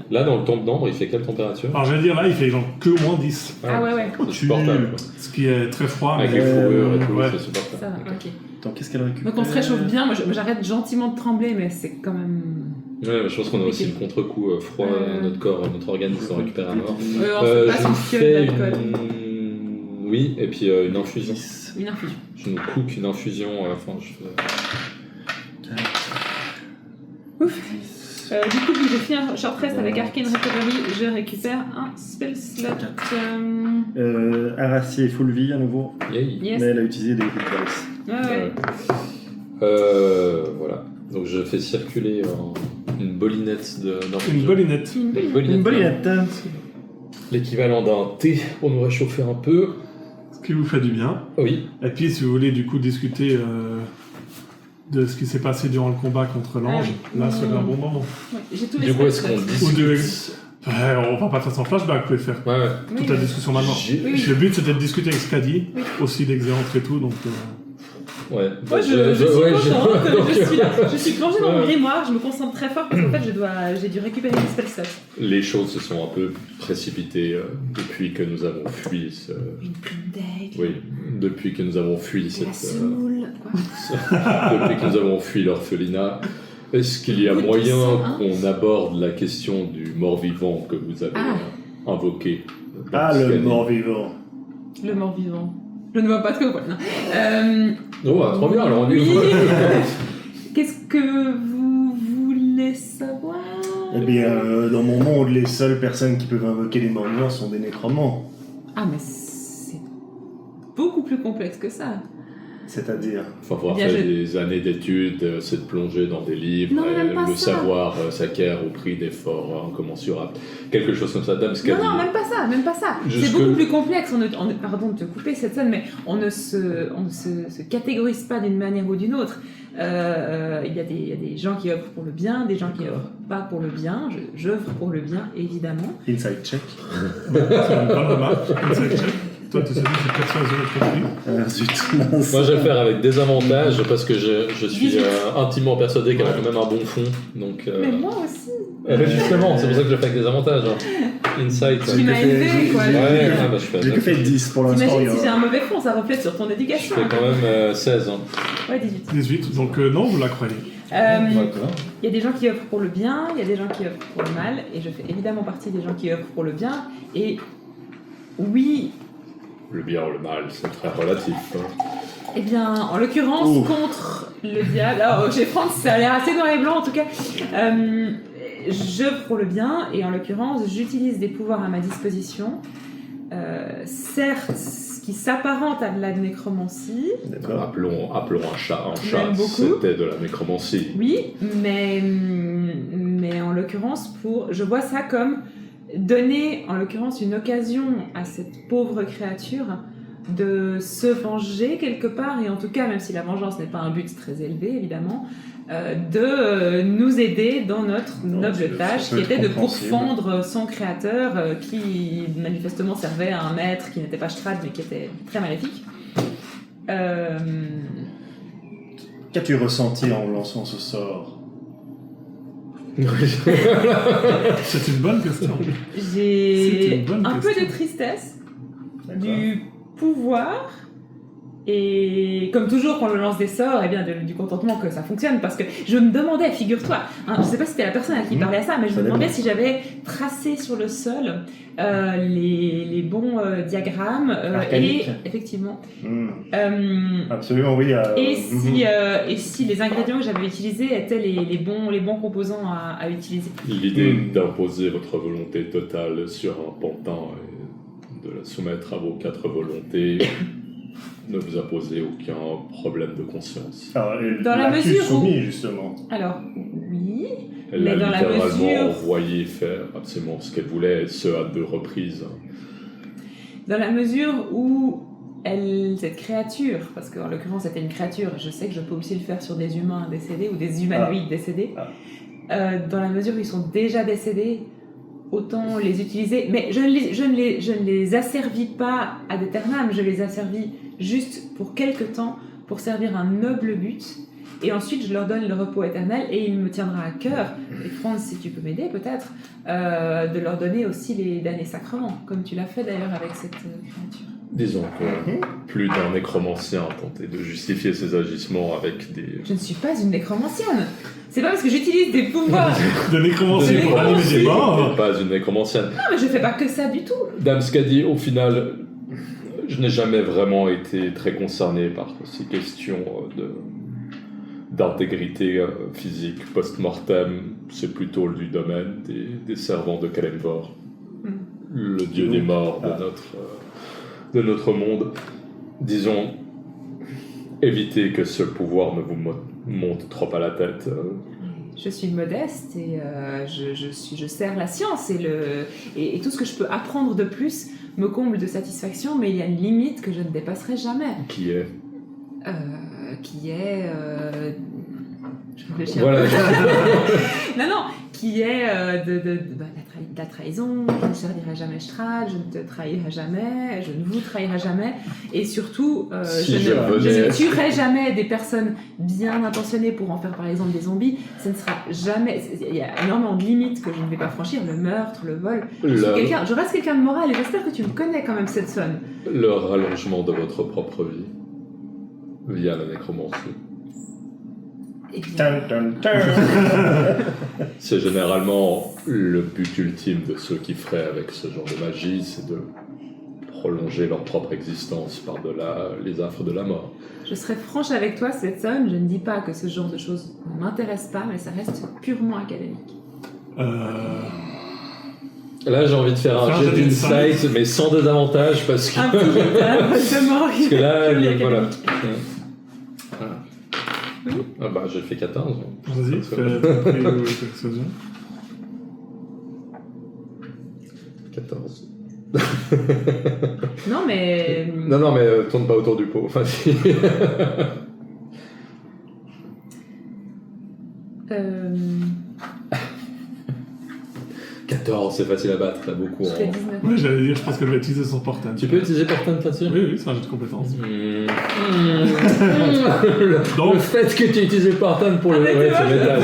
Là, dans le tombe d'ambre, il fait quelle température? Alors, je vais dire là, il fait genre que moins 10. Ah ouais. C'est supportable. quoi. Ce qui est très froid. Avec mais- les fourrures et tout, ouais. c'est supportable. Ça va, ok. Attends, qu'est-ce qu'elle récupère? Donc on se réchauffe bien, moi j'arrête gentiment de trembler, mais c'est quand même... Ouais, mais je pense qu'on a aussi le contre-coup froid, notre corps, notre organisme s'en récupère à mort. on se passe Je en nous fiole fais d'alcool. Oui, et puis une infusion. Une infusion. Je nous cook une infusion, enfin je fais... Du coup, vu que j'ai fait un short rest avec Arcane Recovery, je récupère un spell slot. Aracier full vie à nouveau, Yay. Yes. mais elle a utilisé des coups de presse. Ouais. Voilà. Donc je fais circuler une bolinette d'infusion. Une bolinette. Une bolinette. L'équivalent d'un thé pour nous réchauffer un peu. Ce qui vous fait du bien. Oui. Et puis, si vous voulez du coup discuter de ce qui s'est passé durant le combat contre l'ange, là, c'est un bon moment. Ouais, j'ai tous les Du coup, est-ce spell qu'on slots. Ou de- discute? On va pas faire sans flashback, vous pouvez faire Ouais, ouais. Oui, toute la discussion maintenant. Oui. Le but c'était de discuter avec Scadi, Oui. aussi d'Exéantre et tout, donc. Ouais. Moi, je suis contente, je suis là. Je suis plongée dans mon grimoire, je me concentre très fort parce qu'en fait, j'ai dû récupérer des spell slots. Les choses se sont un peu précipitées depuis que nous avons fui ce... Une plume d'aigle. Oui, depuis que nous avons fui La cette... semoule. Quoi. depuis que nous avons fui l'orphelinat. Est-ce qu'il y a Beaucoup de moyen sang, hein. qu'on aborde la question du mort-vivant que vous avez invoqué dans Ah, le Scadi? mort-vivant. Le mort-vivant. Je ne vois pas ce que vous voyez. Oh, bah, trop bien, alors on y Oui. va. Qu'est-ce que vous voulez savoir? Eh bien, dans mon monde, les seules personnes qui peuvent invoquer les morts-vivants sont des nécromants. Ah, mais c'est beaucoup plus complexe que ça. C'est-à-dire... Faut avoir Bien, fait je- des années d'études, c'est de plonger dans des livres, Non, même pas le ça. savoir s'acquiert au prix d'efforts incommensurables. Quelque chose comme ça, Dame Scadi. Non, même pas ça, même pas ça. C'est Jusque- beaucoup plus complexe. Pardon de te couper cette scène, mais on ne se catégorise pas d'une manière ou d'une autre. Il y a des gens qui œuvrent pour le bien, des gens qui œuvrent pas pour le bien. J'œuvre pour le bien, évidemment. Inside check. C'est une bonne remarque. Inside check. Toi, tu sais que c'est persuasion de Zut, mince. Moi, je vais le faire avec des avantages parce que je suis 18. intimement persuadé qu'elle a quand même un bon fond. Donc, Mais moi aussi. justement, c'est pour ça que je le fais avec des avantages. Insight. Tu m'as élevé, quoi. Ouais, bah, je fais J'ai que fait 10 pour l'instant. T'imagines il y si j'ai aura- un mauvais fond, ça reflète sur ton Je éducation. fais quand même 16. Ouais, 18. 18, donc non, vous la croyez. D'accord. Il y a des gens qui œuvrent pour le bien, il y a des gens qui œuvrent pour le mal, et je fais évidemment partie des gens qui œuvrent pour le bien. Et oui, Le bien ou le mal, c'est très relatif. hein. eh bien, en l'occurrence, Ouh. contre le diable, alors chez France, ça a l'air assez noir et blanc en tout cas. J'œuvre pour le bien, et en l'occurrence, j'utilise des pouvoirs à ma disposition. Certes, qui s'apparente à de la nécromancie, D'accord. Appelons un chat un chat, J'aime beaucoup. c'était de la nécromancie. oui, mais en l'occurrence, je vois ça comme donner, en l'occurrence, une occasion à cette pauvre créature de se venger quelque part, et en tout cas, même si la vengeance n'est pas un but très élevé, évidemment, de nous aider dans notre noble ça tâche, peut qui être était de compréhensible. pourfendre son créateur, qui manifestement servait à un maître qui n'était pas Strahd, mais qui était très maléfique. Qu'as-tu ressenti en lançant ce sort? C'est une bonne question. C'est J'ai une bonne un peu question. de tristesse, D'accord. du pouvoir, et comme toujours quand je lance des sorts, eh bien du contentement que ça fonctionne, parce que je me demandais, figure-toi, hein, je sais pas si c'était la personne à qui parlait à ça, mais je Ça me demandais dépend. si j'avais tracé sur le sol les bons diagrammes, et Arcaniques. effectivement, Absolument, oui. et si les ingrédients que j'avais utilisés étaient les bons composants à utiliser. L'idée d'imposer votre volonté totale sur un pantin et de la soumettre à vos 4 volontés ne vous a posé aucun problème de conscience. Alors, et Dans la l'as-tu mesure où- soumis, justement. Alors, oui, Elle Mais a dans la littéralement mesure- envoyé faire absolument ce qu'elle voulait, et ce à 2 reprises. dans la mesure où cette créature, parce qu'en l'occurrence c'était une créature, je sais que je peux aussi le faire sur des humains décédés ou des humanoïdes décédés, dans la mesure où ils sont déjà décédés, autant les utiliser, mais je ne les asservis pas ad aeternam, je les asservis juste pour quelque temps, pour servir un noble but, et ensuite je leur donne le repos éternel, et il me tiendra à cœur, et Franz, si tu peux m'aider peut-être, de leur donner aussi les derniers sacrements, comme tu l'as fait d'ailleurs avec cette créature. Disons que plus d'un nécromancien a tenté de justifier ses agissements avec des... Je ne suis pas une nécromancienne. C'est pas parce que j'utilise des pouvoirs. De nécromancie pour animer des Tu morts. n'es pas une nécromancienne. Non, mais je fais pas que ça du tout. Dame Skadi, au final, je n'ai jamais vraiment été très concerné par ces questions d'intégrité physique post-mortem. C'est plutôt du domaine des servants de Kalimdor, le dieu des morts de notre monde. Disons, évitez que ce pouvoir ne vous monte trop à la tête. Je suis modeste et je sers la science et tout ce que je peux apprendre de plus me comble de satisfaction, mais il y a une limite que je ne dépasserai jamais. Qui est je réfléchis un Voilà. peu. Non, qui est de la trahison. Je ne servirai jamais Strahd, je ne te trahirai jamais, je ne vous trahirai jamais, et surtout, Si je ne venais- tuerai jamais des personnes bien intentionnées pour en faire par exemple des zombies. Ce ne sera jamais. Il y a énormément de limites que je ne vais pas franchir, le meurtre, le vol. Je reste quelqu'un de moral et j'espère que tu me connais quand même, Setson. Le rallongement de votre propre vie via la nécromancie. Eh bien, Tan, tan, tan. C'est généralement le but ultime de ceux qui feraient avec ce genre de magie, c'est de prolonger leur propre existence par-delà les affres de la mort. je serai franche avec toi, Setson. Je ne dis pas que ce genre de choses ne m'intéresse pas, mais ça reste purement académique. Là, j'ai envie de faire un jet d'insight, mais sans désavantage, parce que... Un petit de mort. Parce que là, Purement voilà. académique. Ah bah, j'ai fait 14. Vas-y, Ça, fais l'explosion. 14. Non, mais. Non, mais tourne pas autour du pot. Enfin, si. 14, c'est facile à battre, t'as beaucoup Je fais en... 19. Oui, j'allais dire, je pense qu'elle va utiliser son portable. Tu peux utiliser Portent là-dessus? Oui, c'est un jeu de compétences. Le fait que tu utilises Portent pour le... Ouais, c'est métal.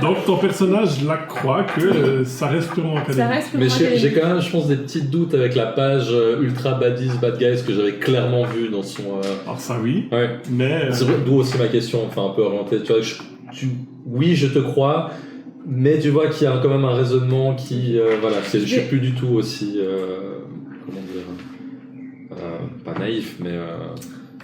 Donc ton personnage là croit que ça reste purement Ça académique. reste Mais purement j'ai académique. quand même, je pense, des petits doutes avec la page Ultra Baddies Bad Guys que j'avais clairement vu dans son... Alors ça oui, Ouais. mais C'est vrai, d'où aussi ma question, enfin un peu orientée. Tu vois, oui, je te crois, mais tu vois qu'il y a quand même un raisonnement qui, voilà, je suis plus du tout aussi, comment dire, pas naïf, mais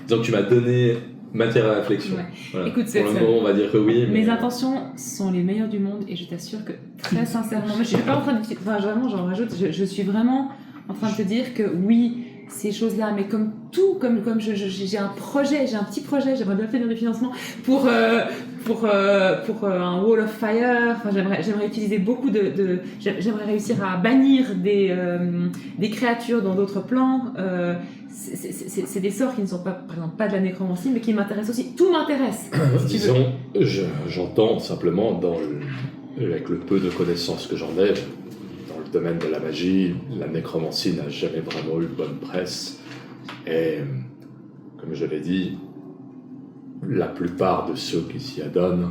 disons que tu m'as donné matière à réflexion. Ouais. Voilà. Écoute, pour c'est le ça. moment, on va dire que oui. Mais... Mes intentions sont les meilleures du monde et je t'assure que très sincèrement, mais je suis pas en train de, enfin vraiment j'en rajoute, je suis vraiment en train de te dire que oui, ces choses-là, mais comme tout, comme j'ai un projet, j'ai un petit projet, j'aimerais bien obtenir du financement pour un Wall of Fire. Enfin, j'aimerais utiliser beaucoup j'aimerais réussir à bannir des créatures dans d'autres plans. C'est des sorts qui ne sont pas, par exemple, pas de la nécromancie, mais qui m'intéressent aussi. Tout m'intéresse. Si tu veux. Disons, j'entends simplement avec le peu de connaissances que j'en ai. Dans le domaine de la magie, la nécromancie n'a jamais vraiment eu bonne presse. Et, comme je l'ai dit, la plupart de ceux qui s'y adonnent,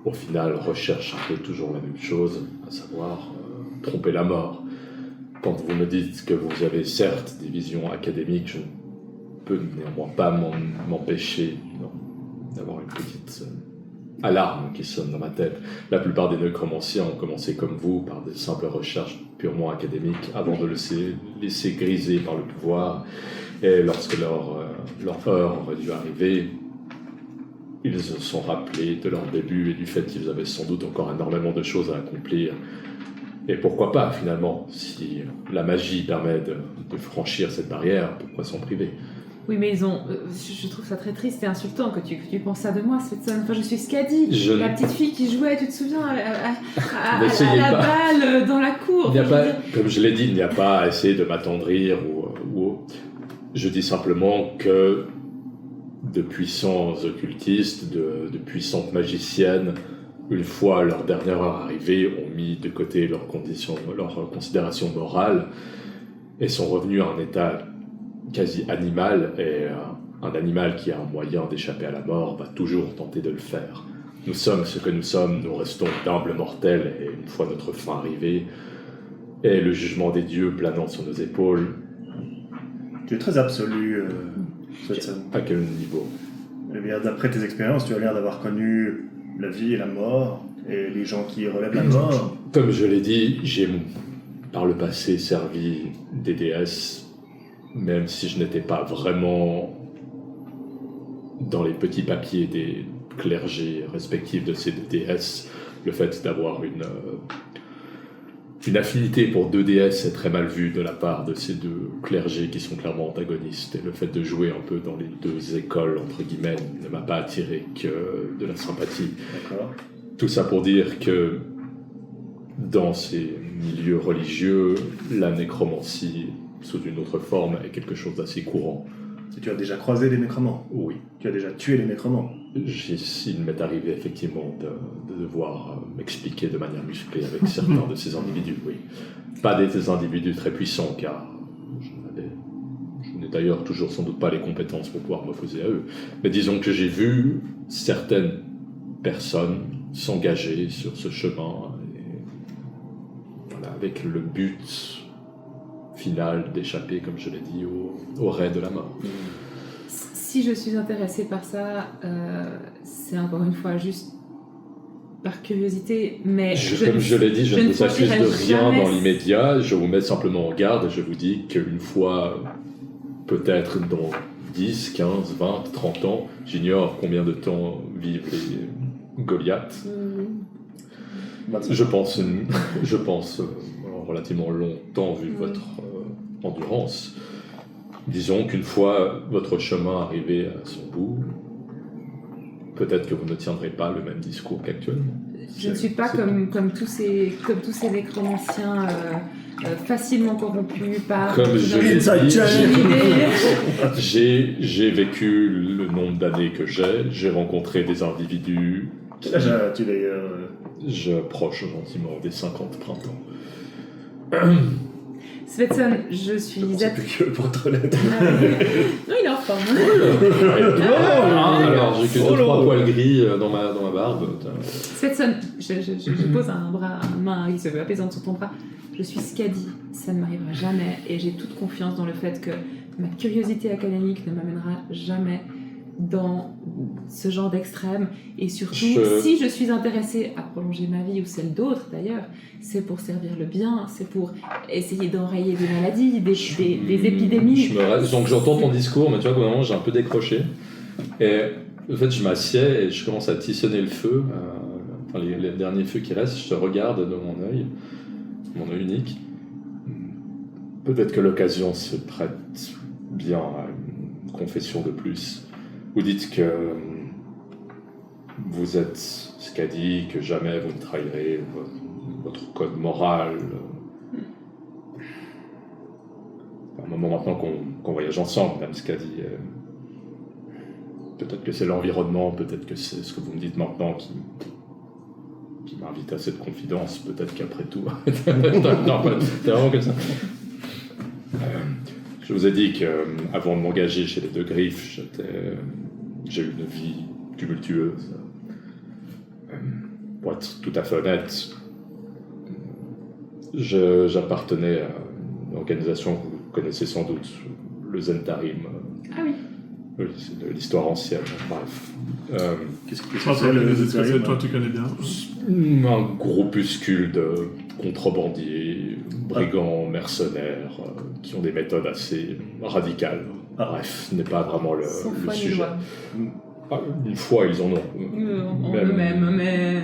au final, recherchent un peu toujours la même chose, à savoir tromper la mort. Quand vous me dites que vous avez certes des visions académiques, je ne peux néanmoins pas m'empêcher d'avoir une petite... alarme qui sonne dans ma tête. La plupart des nécromanciens ont commencé comme vous par des simples recherches purement académiques avant de laisser griser par le pouvoir. Et lorsque leur heure aurait dû arriver, ils se sont rappelés de leur début et du fait qu'ils avaient sans doute encore énormément de choses à accomplir. Et pourquoi pas finalement, si la magie permet de franchir cette barrière, pourquoi s'en priver ? Oui, mais ils ont. Je trouve ça très triste et insultant que tu penses ça de moi, Setson. Enfin, je suis Skadi, la petite fille qui jouait, tu te souviens, à la balle dans la cour. Il n'y a pas, comme je l'ai dit, il n'y a pas à essayer de m'attendrir ou Je dis simplement que de puissants occultistes, de puissantes magiciennes, une fois leur dernière heure arrivée, ont mis de côté leurs considérations morales et sont revenus à un état quasi animal, et un animal qui a un moyen d'échapper à la mort va toujours tenter de le faire. Nous sommes ce que nous sommes, nous restons d'humbles mortels, et une fois notre fin arrivée, et le jugement des dieux planant sur nos épaules. Tu es très absolu, Svetson. À quel niveau? Eh bien, d'après tes expériences, tu as l'air d'avoir connu la vie et la mort, et les gens qui relèvent la mort. Comme je l'ai dit, j'ai par le passé servi des déesses, même si je n'étais pas vraiment dans les petits papiers des clergés respectifs de ces deux déesses. Le fait d'avoir une affinité pour deux déesses est très mal vu de la part de ces deux clergés qui sont clairement antagonistes, et le fait de jouer un peu dans les deux écoles, entre guillemets, ne m'a pas attiré que de la sympathie. D'accord. Tout ça pour dire que dans ces milieux religieux, la nécromancie sous une autre forme est quelque chose d'assez courant. Et tu as déjà croisé des nécromants. Oui. Tu as déjà tué les nécromants. Il m'est arrivé effectivement de devoir m'expliquer de manière musclée avec certains de ces individus, oui. Pas des individus très puissants, car je n'ai d'ailleurs toujours sans doute pas les compétences pour pouvoir m'opposer à eux. Mais disons que j'ai vu certaines personnes s'engager sur ce chemin, et, voilà, avec le but final d'échapper, comme je l'ai dit, au raid de la mort. Si je suis intéressée par ça, c'est encore une fois juste par curiosité, mais comme je l'ai dit, je ne vous accuse de rien jamais dans l'immédiat, je vous mets simplement en garde et je vous dis qu'une fois, peut-être dans 10, 15, 20, 30 ans, j'ignore combien de temps vivent les Goliaths. Je pense relativement longtemps vu votre endurance. Disons qu'une fois votre chemin arrivé à son bout, peut-être que vous ne tiendrez pas le même discours qu'actuellement. Je ne suis pas comme tous ces nécromanciens facilement corrompus par... Comme je l'ai dit, j'ai vécu le nombre d'années que j'ai rencontré des individus qui... Quel âge as-tu d'ailleurs J'approche gentiment des 50 printemps. Svetson, je suis... C'est plus que pour être honnête. Non, il est en forme. Alors, j'ai que 2-3 poils gris dans ma barbe. Svetson, je pose une main qui se veut apaisante sur ton bras. Je suis Skadi, ça ne m'arrivera jamais, et j'ai toute confiance dans le fait que ma curiosité académique ne m'amènera jamais dans ce genre d'extrême, et surtout, si je suis intéressée à prolonger ma vie, ou celle d'autres d'ailleurs, c'est pour servir le bien, c'est pour essayer d'enrayer des maladies, des épidémies. Donc j'entends ton discours, mais tu vois qu'au moment j'ai un peu décroché, et en fait je m'assieds et je commence à tissonner le feu, les derniers feux qui restent, je te regarde dans mon œil unique. Peut-être que l'occasion se prête bien à une confession de plus. Vous dites que vous êtes Skadi, que jamais vous ne trahirez votre code moral. À un moment maintenant qu'on voyage ensemble, même Skadi. Peut-être que c'est l'environnement, peut-être que c'est ce que vous me dites maintenant qui m'invite à cette confidence, peut-être qu'après tout... non, c'est vraiment comme ça. Je vous ai dit qu'avant de m'engager chez les Deux Griffes, j'ai eu une vie tumultueuse. Pour être tout à fait honnête, j'appartenais à une organisation que vous connaissez sans doute, le Zentarim. Ah oui. Oui, c'est de l'histoire ancienne, bref. Qu'est-ce que C'est le spécialistes, toi tu connais bien. Un groupuscule de contrebandiers, brigands, mercenaires, qui ont des méthodes assez radicales. Bref, ce n'est pas vraiment le sujet. Une fois, ils en ont. En eux-mêmes, mais...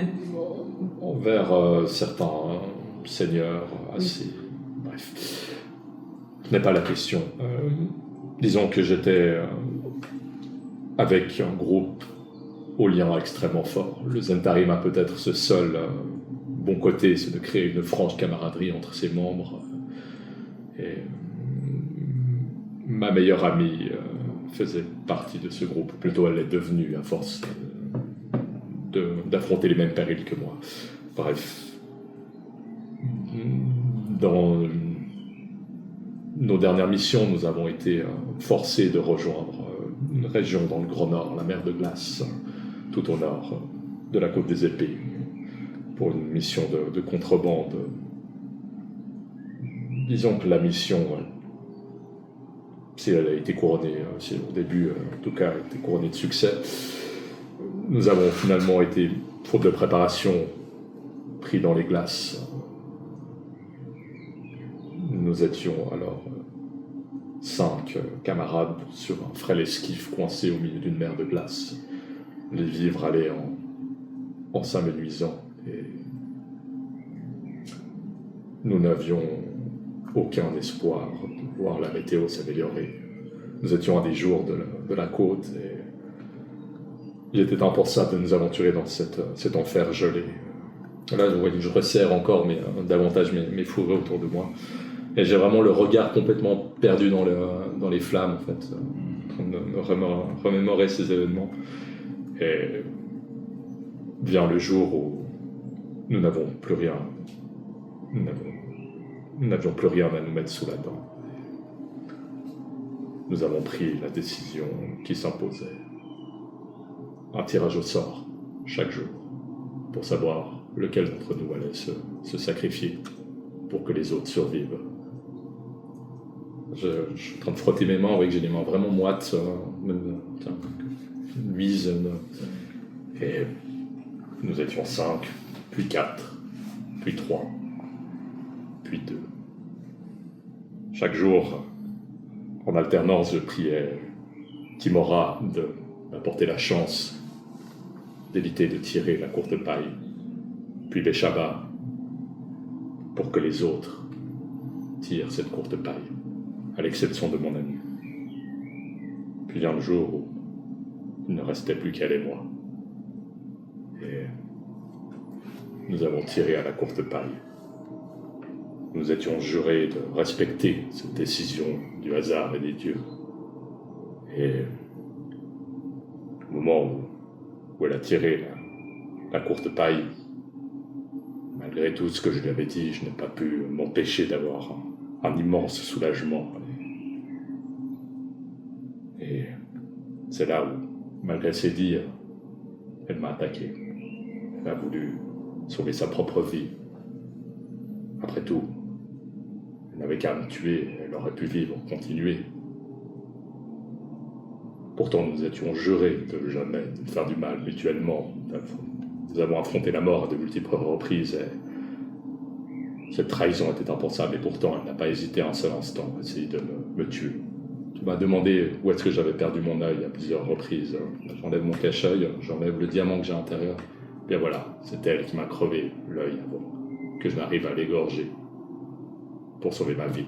Envers certains seigneurs assez... Bref, ce n'est pas la question. Disons que j'étais avec un groupe au lien extrêmement fort. Le Zentarim a peut-être ce seul bon côté, c'est de créer une franche camaraderie entre ses membres. ma meilleure amie faisait partie de ce groupe, ou plutôt elle est devenue à force d'affronter les mêmes périls que moi. Bref, dans nos dernières missions, nous avons été forcés de rejoindre une région dans le Grand Nord, la mer de glace, tout au nord de la côte des Épées, pour une mission de contrebande. Disons que la mission, si elle a été couronnée, si au début, en tout cas, elle a été couronnée de succès, nous avons finalement été, faute de préparation, pris dans les glaces. Nous étions alors 5 camarades sur un frêle esquif coincé au milieu d'une mer de glace. Les vivres allaient en s'amenuisant et nous n'avions aucun espoir de voir la météo s'améliorer. Nous étions à des jours de la côte et il était impensable de nous aventurer dans cet enfer gelé. Là, je resserre encore davantage mes fourrures autour de moi. Et j'ai vraiment le regard complètement perdu dans les flammes, en fait, en train de remémorer ces événements. Et vient le jour où nous n'avons plus rien. Nous n'avions plus rien à nous mettre sous la dent. Nous avons pris la décision qui s'imposait. Un tirage au sort, chaque jour, pour savoir lequel d'entre nous allait se sacrifier pour que les autres survivent. Je suis en train de frotter mes mains, j'ai les mains vraiment moites, luises. Et nous étions 5, puis 4, puis 3, puis 2. Chaque jour, en alternance, je priais Timora de m'apporter la chance d'éviter de tirer la courte paille, puis Béchaba pour que les autres tirent cette courte paille, à l'exception de mon ami. Puis vient le jour où il ne restait plus qu'elle et moi. Et nous avons tiré à la courte paille. Nous étions jurés de respecter cette décision du hasard et des dieux. Et au moment où elle a tiré la courte paille, malgré tout ce que je lui avais dit, je n'ai pas pu m'empêcher d'avoir un immense soulagement. Et c'est là où, malgré ses dires, elle m'a attaqué. Elle a voulu sauver sa propre vie. Après tout, elle n'avait qu'à me tuer, elle aurait pu vivre, continuer. Pourtant, nous étions jurés de jamais de faire du mal mutuellement. Nous avons affronté la mort à de multiples reprises et cette trahison était impensable. Et pourtant, elle n'a pas hésité un seul instant à essayer de me tuer. Tu m'as demandé où est-ce que j'avais perdu mon œil à plusieurs reprises. J'enlève mon cache-œil, j'enlève le diamant que j'ai à l'intérieur. Bien voilà, c'est elle qui m'a crevé l'œil avant que je n'arrive à l'égorger pour sauver ma vie.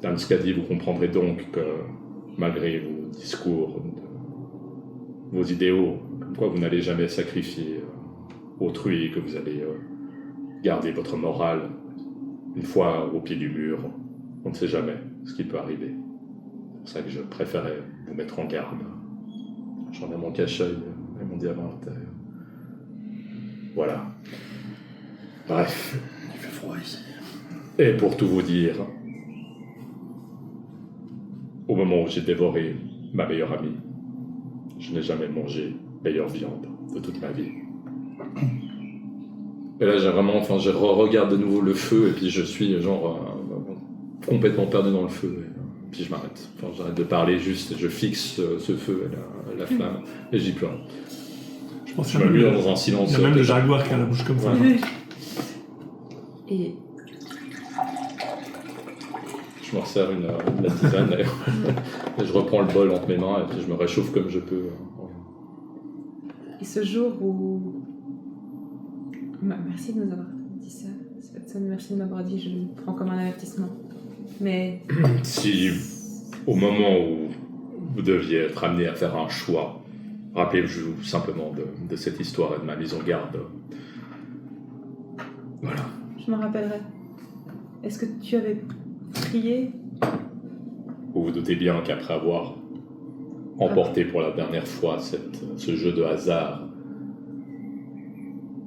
Dans ce qu'a dit, vous comprendrez donc que malgré vos discours, vos idéaux, comme quoi vous n'allez jamais sacrifier autrui, que vous allez garder votre morale, une fois au pied du mur, on ne sait jamais ce qui peut arriver. C'est pour ça que je préférais vous mettre en garde. J'en ai mon cache-œil et mon diamant à l'intérieur. Voilà. Bref. Il fait froid ici. Et pour tout vous dire, au moment où j'ai dévoré ma meilleure amie, je n'ai jamais mangé meilleure viande de toute ma vie. Et là, je regarde de nouveau le feu, et puis je suis complètement perdu dans le feu. Et puis je m'arrête. J'arrête de parler, juste je fixe ce feu et la flamme, et je dis plus rien. Je pense Je me mure dans un silence. Il y a même le jaguar qui a la bouche comme ça. Ouais. Et Je me resserre la tisane, et je reprends le bol entre mes mains, et puis je me réchauffe comme je peux. Et ce jour où... Merci de nous avoir dit ça. Merci de m'avoir dit, je le prends comme un avertissement. Mais... Si, au moment où vous deviez être amené à faire un choix, rappelez-vous simplement de cette histoire et de ma mise en garde. Voilà. Je m'en rappellerai. Est-ce que tu avais prié Vous vous doutez bien qu'après avoir emporté pour la dernière fois ce jeu de hasard,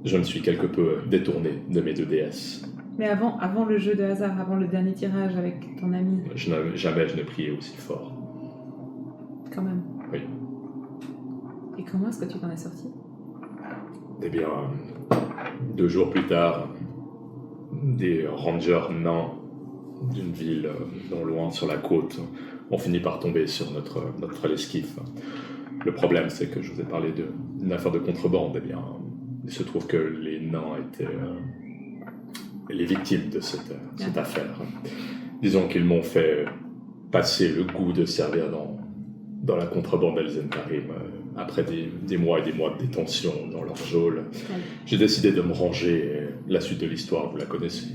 je me suis quelque peu détourné de mes 2 déesses. Mais avant le jeu de hasard, avant le dernier tirage avec ton ami, Jamais je n'ai prié aussi fort. quand même. Oui. Et comment est-ce que tu t'en es sorti? Eh bien, 2 jours plus tard, des rangers nains d'une ville non loin sur la côte ont fini par tomber sur notre esquif. Le problème, c'est que je vous ai parlé d'une affaire de contrebande. Eh bien, il se trouve que les nains étaient les victimes de cette affaire. Disons qu'ils m'ont fait passer le goût de servir dans la contrebande d'Elzenkarim. Après des mois et des mois de détention dans leur geôle, j'ai décidé de me ranger. Et la suite de l'histoire, vous la connaissez.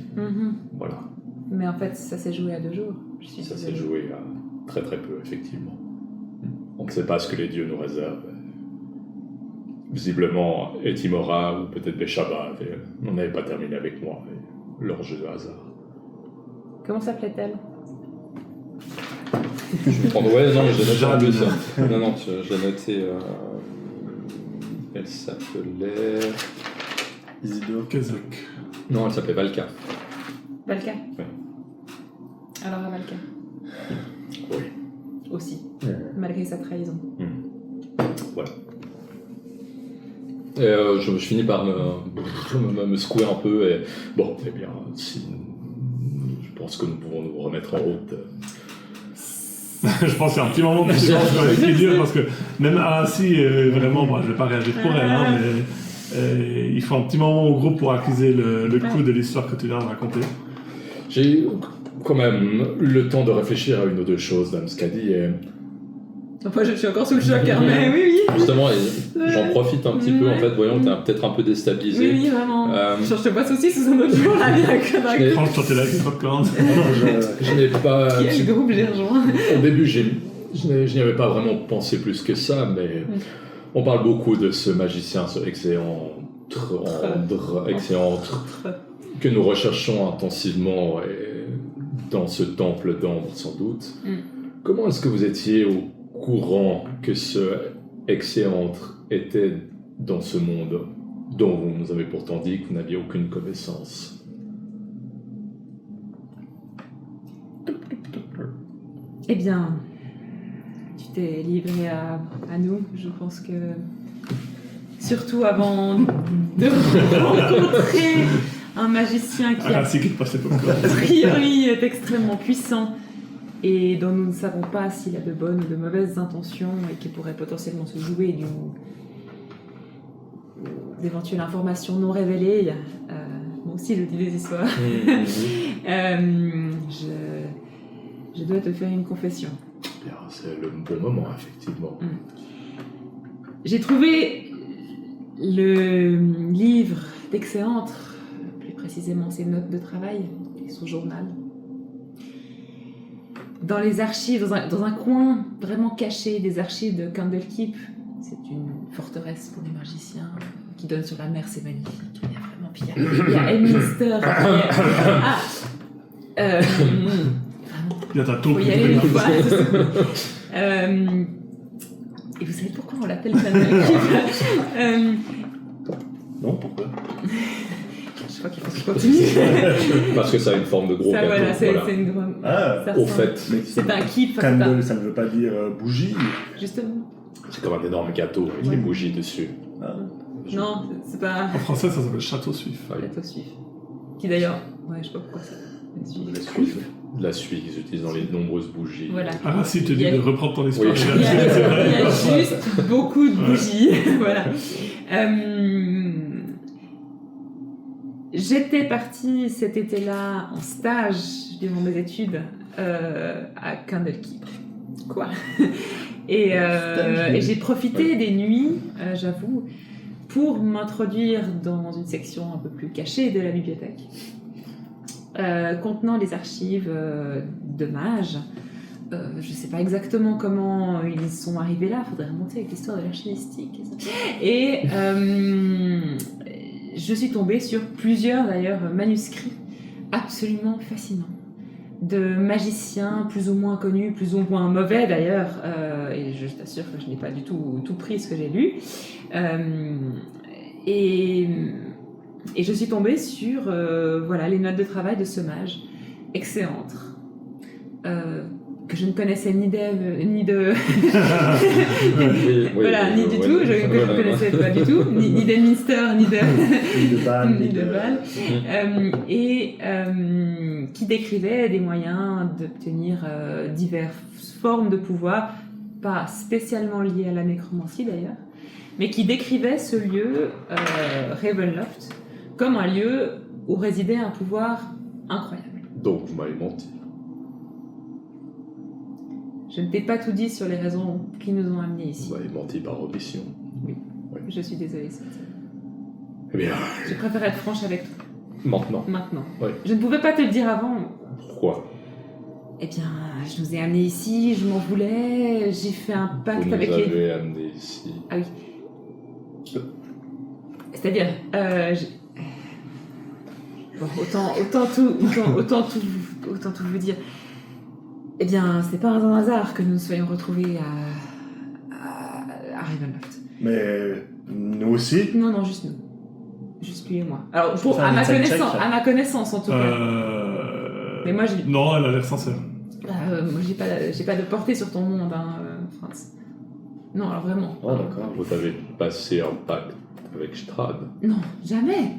Voilà. Mais en fait, ça s'est joué à 2 jours. Ça s'est joué à très très peu, effectivement. On ne sait pas ce que les dieux nous réservent. Visiblement, Etimora ou peut-être Beshaba n'en avaient pas terminé avec moi et leur jeu de hasard. Comment s'appelait-elle? Je vais prendre. Ouais, non, mais j'ai noté en plus. Non, j'ai noté. Elle s'appelait. Isidore. Kazak. Non, elle s'appelait Valka. Valka? Ouais. Alors à Valka. Oui. Aussi. Malgré sa trahison. Voilà. Et je finis par me secouer un peu et Bon, eh bien, je pense que nous pouvons nous remettre en route. Je pense qu'il y a un petit moment de silence dans l'équilibre parce que même Arassi, vraiment, moi je vais pas réagir pour elle, hein, mais il faut un petit moment au groupe pour accuser le coup de l'histoire que tu viens de raconter. J'ai eu quand même eu le temps de réfléchir à une ou 2 choses, Dame Skadi, et Enfin, je suis encore sous le choc, hein, mais oui. justement, j'en profite un petit peu en fait, voyons que t'es peut-être un peu déstabilisé. Oui, vraiment. Je te passe aussi sous un autre jour, là, bien que Franchement, t'es là avec popcorn. je n'ai pas... quel groupe j'ai rejoint. Au début, je n'y avais pas vraiment pensé plus que ça, mais on parle beaucoup de ce magicien, ce Exéantre, que nous recherchons intensivement et dans ce temple d'ambre, sans doute. Comment est-ce que vous étiez au courant que ce Exéantre était dans ce monde dont vous nous avez pourtant dit que vous n'aviez aucune connaissance? Eh bien, tu t'es livré à nous. Je pense que, surtout avant de rencontrer un magicien qui a Arassi qui te passe les popcorn. priori est extrêmement puissant et dont nous ne savons pas s'il a de bonnes ou de mauvaises intentions et qui pourrait potentiellement se jouer d'éventuelles informations non révélées. Moi aussi, je dis des histoires. Je dois te faire une confession. Bien, c'est le bon moment, effectivement. J'ai trouvé le livre d'Exéantre, plus précisément ses notes de travail et son journal, dans les archives, dans un coin vraiment caché des archives de Candlekeep. C'est une forteresse pour les magiciens qui donne sur la mer, c'est magnifique. Il y a vraiment, puis il y a Elminster. Il y a ta taupe. Faut y aller une fois. Et vous savez pourquoi on l'appelle Candlekeep? Non, pourquoi? Je crois qu'il faut que je continue. Parce que ça a une forme de gros Ça, gâteau. voilà, c'est Voilà. une grande. Ah, ça Au ressemble- fait, C'est un keep. Candle, ça ne veut pas dire bougie. Justement. c'est comme un énorme gâteau avec des bougies dessus. Ah. Non, c'est pas. En français, ça s'appelle Château Suif. Plateau suif. Qui d'ailleurs. Ouais, je sais pas pourquoi ça. De la suie qu'ils utilisent dans les nombreuses bougies. Voilà. Arassi te Il y dit a- de reprendre ton histoire. Oui. Il y a juste beaucoup de bougies. Voilà. J'étais partie cet été-là en stage durant mes études à Candlekeep. Quoi. Et j'ai profité des nuits, j'avoue, pour m'introduire dans une section un peu plus cachée de la bibliothèque, contenant les archives de mages. Je ne sais pas exactement comment ils sont arrivés là, il faudrait remonter avec l'histoire de l'archivistique. Et je suis tombée sur plusieurs d'ailleurs manuscrits absolument fascinants. de magiciens plus ou moins connus, plus ou moins mauvais d'ailleurs, et je t'assure que je n'ai pas du tout pris ce que j'ai lu. Et je suis tombée sur les notes de travail de ce mage, excellentes, que je ne connaissais ni d'Ève, ni de... ni du tout, que je ne connaissais pas du tout, ni d'Edminster, ni de Bâle. ni de Bâle, et qui décrivait des moyens d'obtenir diverses formes de pouvoir, pas spécialement liées à la nécromancie d'ailleurs, mais qui décrivait ce lieu, Ravenloft, comme un lieu où résidait un pouvoir incroyable. Donc vous m'avez menti. Je ne t'ai pas tout dit sur les raisons qui nous ont amenés ici. Vous m'avez menti par omission. Je suis désolée, Seth. Eh bien, Je préfère être franche avec toi, maintenant. Oui. Je ne pouvais pas te le dire avant. Pourquoi? Eh bien, je nous ai amenés ici, je m'en voulais, j'ai fait un pacte avec Vous les... nous avez amené ici. Ah oui. C'est-à-dire, bon, autant tout vous dire. Eh bien, c'est pas un hasard que nous nous soyons retrouvés à Ravenloft. Mais nous aussi. Non, juste nous. Juste lui et moi. Alors, Faut faire à un ma inside check, à ma connaissance en tout cas. Mais moi, Non, elle a l'air sincère. moi, j'ai pas de portée sur ton monde, Franz. Non, alors vraiment. Oh, d'accord. Vous avez passé un pacte avec Strahd, Non, jamais.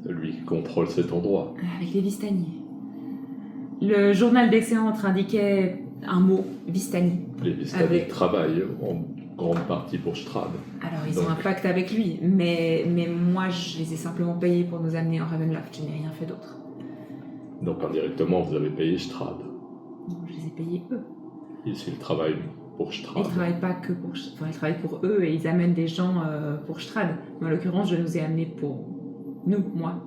celui qui contrôle cet endroit. Avec les Vistani. Le journal d'Excellence indiquait un mot, Vistani. Les Vistani travaillent en grande partie pour Strahd. Alors, ils ont un pacte avec lui, mais moi, je les ai simplement payés pour nous amener en Ravenloft. Je n'ai rien fait d'autre. Donc indirectement, vous avez payé Strahd. Non, je les ai payés eux. Ici, ils travaillent pour Ils Strahd. ne travaillent pas que pour... Enfin, ils travaillent pour eux et ils amènent des gens pour Strahd. Mais en l'occurrence, je nous ai amenés pour nous, moi.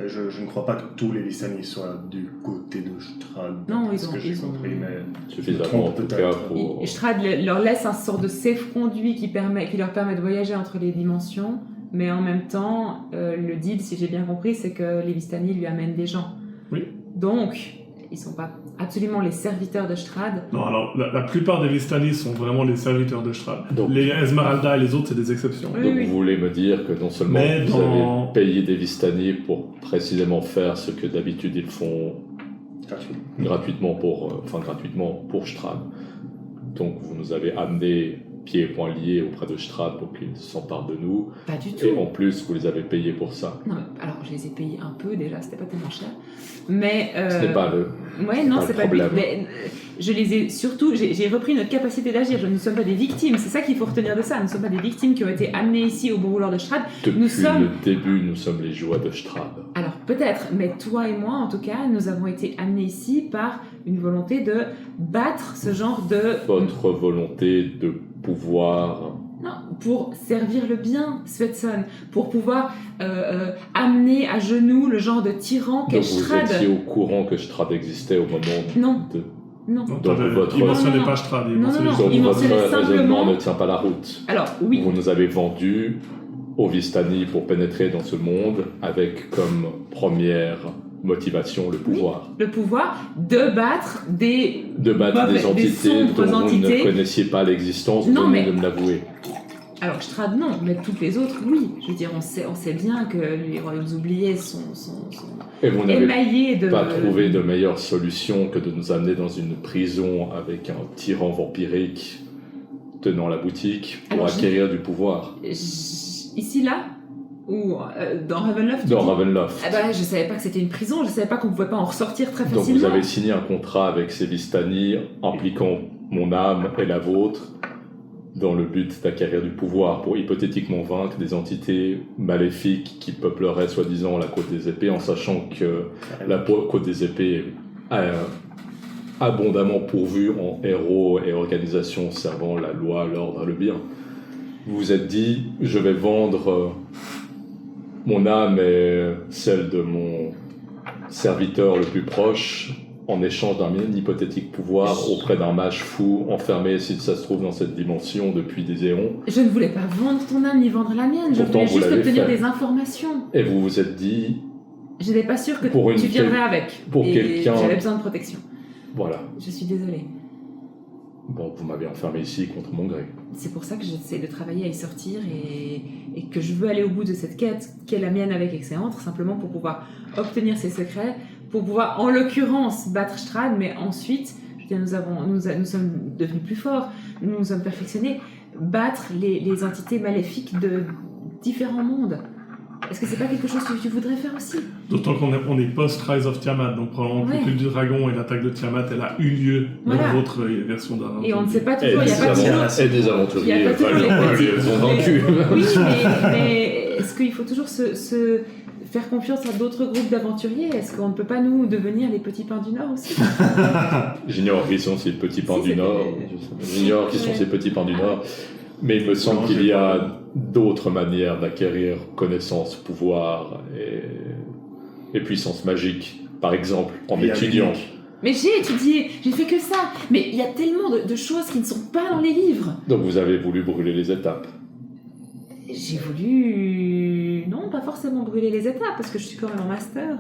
Je ne crois pas que tous les Vistani soient du côté de Strahd. Non, C'est ce que j'ai compris, mais... Suffisamment en tout cas pour... Et Strahd leur laisse un sort de safe conduit qui leur permet de voyager entre les dimensions, mais en même temps, le deal, si j'ai bien compris, c'est que les Vistani lui amènent des gens. Oui. Donc, ils sont pas absolument les serviteurs de Strahd. Non, alors, la plupart des Vistani sont vraiment les serviteurs de Strahd. Donc- Les Esmeralda et les autres, c'est des exceptions. Oui, Donc oui. vous voulez me dire que non seulement Mais vous dans- avez payé des Vistani pour précisément faire ce que d'habitude ils font gratuitement pour Strahd. Donc vous nous avez amené pieds et poings liés auprès de Strahd pour qu'ils s'emparent de nous. Pas du tout. Et en plus, vous les avez payés pour ça. Non, mais, alors je les ai payés un peu déjà, c'était pas tellement cher. Mais. Ce n'est pas le... Ouais, non, pas c'est le pas le but. problème. Mais je les ai surtout. J'ai repris notre capacité d'agir. Nous ne sommes pas des victimes. C'est ça qu'il faut retenir de ça. Nous ne sommes pas des victimes qui ont été amenées ici au bon vouloir de Strahd. Depuis Nous sommes- le début, nous sommes les joies de Strahd. Alors peut-être, mais toi et moi, en tout cas, nous avons été amenés ici par une volonté de battre ce genre de. Votre volonté de pouvoir... Non, pour servir le bien, Svetsson, pour pouvoir amener à genoux le genre de tyran qu'est Donc vous Strahd. étiez au courant que Strahd existait au moment Non. de... Non. Non, Donc, votre- il mentionnait Non, pas Strahd, il non, mentionnait non, juste- Donc il votre mentionnait raisonnement simplement- ne tient pas la route. Alors oui, Vous nous avez vendu aux Vistani pour pénétrer dans ce monde avec comme première motivation le pouvoir. le pouvoir de battre des. De battre des Des entités sombres dont vous entités. ne connaissiez pas l'existence, Non, vous venez mais- de me l'avouer. Alors Strahd non, mais toutes les autres oui. Je veux dire, on sait bien que les royaumes oubliés sont Et vous n'avez émaillés de. pas trouvé de meilleure solution que de nous amener dans une prison avec un tyran vampirique tenant la boutique pour Alors, acquérir du pouvoir. Ici là ou dans Ravenloft. tu Dans dis Ravenloft. Ah bah, je savais pas que c'était une prison, je savais pas qu'on pouvait pas en ressortir très Donc facilement. vous avez signé un contrat avec ces Vistani impliquant mon âme et la vôtre dans le but d'acquérir du pouvoir pour hypothétiquement vaincre des entités maléfiques qui peupleraient soi-disant la Côte des Épées en sachant que la Côte des Épées est abondamment pourvue en héros et organisations servant la loi, l'ordre et le bien. Vous vous êtes dit, je vais vendre mon âme et celle de mon serviteur le plus proche en échange d'un hypothétique pouvoir auprès d'un mage fou enfermé, si ça se trouve, dans cette dimension depuis des éons. Je ne voulais pas vendre ton âme ni vendre la mienne, je Pourtant, voulais vous juste l'avez obtenir fait. des informations. Et vous vous êtes dit, j'étais pas sûre que Pour tu viendrais avec. pour et quelqu'un- j'avais besoin de protection. Voilà. Je suis désolée. Bon, vous m'avez enfermé ici contre mon gré. C'est pour ça que j'essaie de travailler à y sortir et que je veux aller au bout de cette quête qui est la mienne avec Exéantre, simplement pour pouvoir obtenir ses secrets, pour pouvoir en l'occurrence battre Strahd, mais ensuite, je veux dire, nous sommes devenus plus forts, nous nous sommes perfectionnés, battre les entités maléfiques de différents mondes. Est-ce que c'est pas quelque chose que tu voudrais faire aussi? D'autant qu'on est post-Rise of Tiamat, donc probablement Ouais. que le du dragon et l'attaque de Tiamat, elle a eu lieu Voilà. dans votre version d'un. Et on ne sait pas toujours, il n'y a pas toujours... Et des aventuriers, Il y a pas toujours les petits- ils ont vaincu. Oui, mais est-ce qu'il faut toujours se faire confiance à d'autres groupes d'aventuriers? Est-ce qu'on ne peut pas, nous, devenir les petits pains du Nord aussi? J'ignore qui sont ces petits pains Si, du c'est Nord. J'ignore qui sont Ouais. ces petits pains du Nord. Mais il me semble Non, qu'il j'ai y pas. a d'autres manières d'acquérir connaissance, pouvoir et puissance magique. Par exemple, en Il y a étudiant. l'unique. Mais j'ai étudié, j'ai fait que ça. Mais il y a tellement de choses qui ne sont pas dans les livres. Donc vous avez voulu brûler les étapes. J'ai voulu... Non, pas forcément brûler les étapes, parce que je suis quand même en master.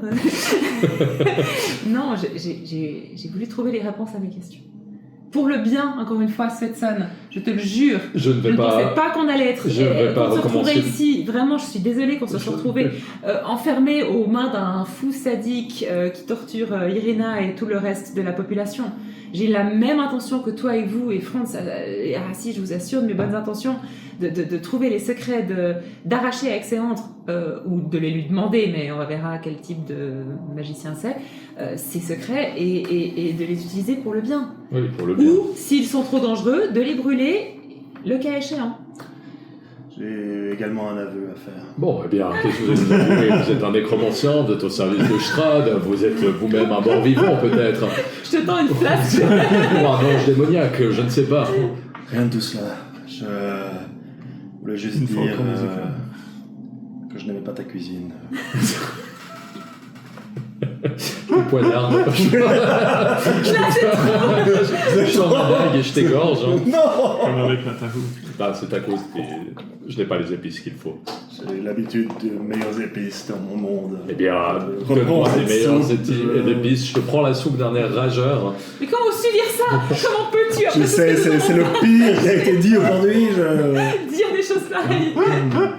Non, j'ai voulu trouver les réponses à mes questions. Pour le bien, encore une fois, Svetson, je te le jure. Je ne Je vais ne pensais pas... pas qu'on allait être... je vais pas qu'on se retrouverait recommencer. ici. Vraiment, je suis désolée qu'on se soit retrouvés enfermés aux mains d'un fou sadique qui torture Irina et tout le reste de la population. J'ai la même intention que toi et vous et Franz et Arassi, je vous assure de mes bonnes intentions, de trouver les secrets, d'arracher à Exéantre, ou de les lui demander, mais on verra quel type de magicien c'est, ces secrets et de les utiliser pour le bien. Oui, pour le bien. Ou, s'ils sont trop dangereux, de les brûler, le cas échéant. J'ai également un aveu à faire. Bon, eh bien, qu'est-ce que vous êtes avoué? Vous êtes un nécromancien, vous êtes au service de Strahd, vous êtes vous-même un mort-vivant, peut-être. Je te tends une flasque. Ou un ange démoniaque, je ne sais pas. Rien de tout cela. Je voulais juste Une fois dire encore, les éclats. que je n'aimais pas ta cuisine. Le poignard. Je sors ma dague et je t'égorge. Hein. Non. Comme avec Natahu. Bah, c'est à cause que je n'ai pas les épices qu'il faut. J'ai l'habitude de meilleures épices dans mon monde. Eh bien, Reprends donne-moi les cette meilleures soupe. épices. Je te prends la soupe d'un air rageur. Mais comment oses-tu dire ça? Comment peux-tu, après Je tout ce sais, que nous c'est le pire qui a été dit aujourd'hui. avons dire des choses pareilles?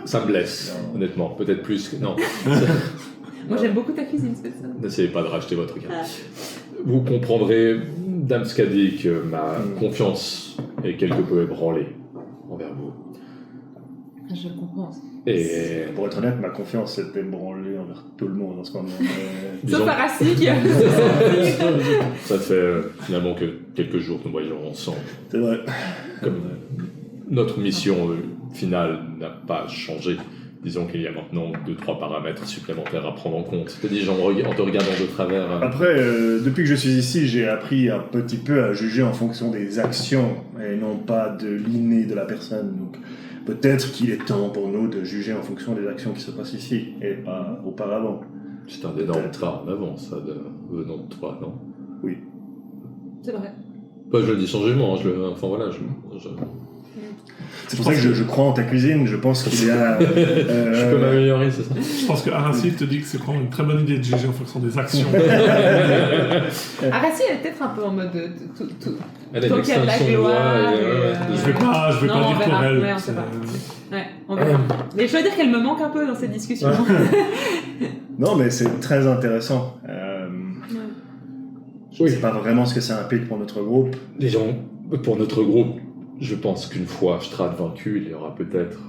Ça me blesse, honnêtement. Peut-être plus que... Non, Moi, j'aime beaucoup ta cuisine, c'est ça. n'essayez pas de racheter votre carte. Vous comprendrez, Dame Skadi, que ma confiance est quelque peu ébranlée envers vous. Je le comprends. Et Pour être honnête, ma confiance s'est ébranlée envers tout le monde en ce moment. Sauf disons, Arassi qui a... ça fait finalement que quelques jours que nous voyageons ensemble. C'est vrai. Comme notre mission finale n'a pas changé. Disons qu'il y a maintenant 2-3 paramètres supplémentaires à prendre en compte. C'est-à-dire, en te regardant de travers... Après, depuis que je suis ici, j'ai appris un petit peu à juger en fonction des actions et non pas de l'inné de la personne. Donc, peut-être qu'il est temps pour nous de juger en fonction des actions qui se passent ici et pas auparavant. C'est un énorme pas en avant, ça, venant de toi, non? Oui. C'est vrai. Pas je le dis sans jugement, hein, enfin voilà, C'est pour ça que je crois en ta cuisine. Je pense qu'il y a. je peux m'améliorer, c'est ça? Je pense que Arassi te dit que c'est vraiment une très bonne idée de juger en fonction des actions. Arassi, elle est peut-être un peu en mode... Elle a une Tant qu'il y a de la extinction de voix gloire, et, Je vais pas Non, dire on pour verra. elle. Ouais, on sait pas. C'est- Ouais, on verra. Mais je dois dire qu'elle me manque un peu dans cette discussion. Non, mais c'est très intéressant. Je ne Oui. sais pas vraiment ce que ça implique pour notre groupe. Disons, pour notre groupe, je pense qu'une fois Strahd vaincu, il y aura peut-être,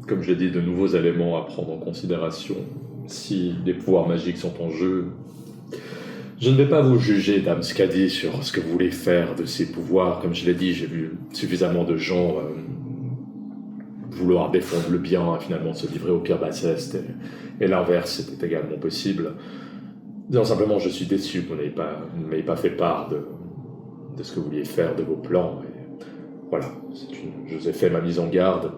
comme je l'ai dit, de nouveaux éléments à prendre en considération. Si des pouvoirs magiques sont en jeu, je ne vais pas vous juger, Dame Skadi, sur ce que vous voulez faire de ces pouvoirs. Comme je l'ai dit, j'ai vu suffisamment de gens vouloir défendre le bien et finalement se livrer au cœur basseste, et l'inverse était également possible. Non, simplement, je suis déçu que vous ne m'ayez pas fait part de ce que vous vouliez faire, de vos plans. Et voilà, je vous ai fait ma mise en garde.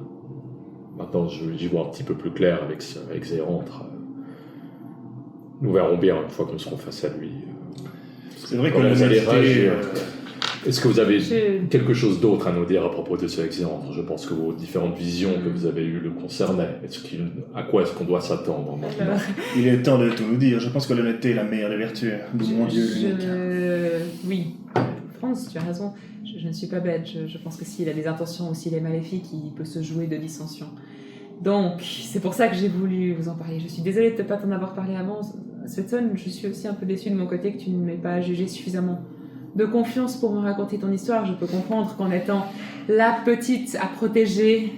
Maintenant, j'y vois un petit peu plus clair avec Exéantre. Nous verrons bien une fois qu'on sera face à lui. C'est vrai que Voilà, vous allez l'honnêteté, réagir. Est-ce que vous avez Je- quelque chose d'autre à nous dire à propos de ce accident? Je pense que vos différentes visions que vous avez eues le concernaient. À quoi est-ce qu'on doit s'attendre maintenant? Alors, Il est temps de tout nous dire. Je pense que l'honnêteté est la meilleure des vertus. D'où mon Dieu unique. Oui, France, tu as raison. Je ne suis pas bête. Je pense que s'il a des intentions ou s'il est maléfique, il peut se jouer de dissension. Donc, c'est pour ça que j'ai voulu vous en parler. Je suis désolée de ne pas t'en avoir parlé avant, Svetson. Je suis aussi un peu déçue de mon côté que tu ne m'aies pas jugé suffisamment de confiance pour me raconter ton histoire. Je peux comprendre qu'en étant la petite à protéger,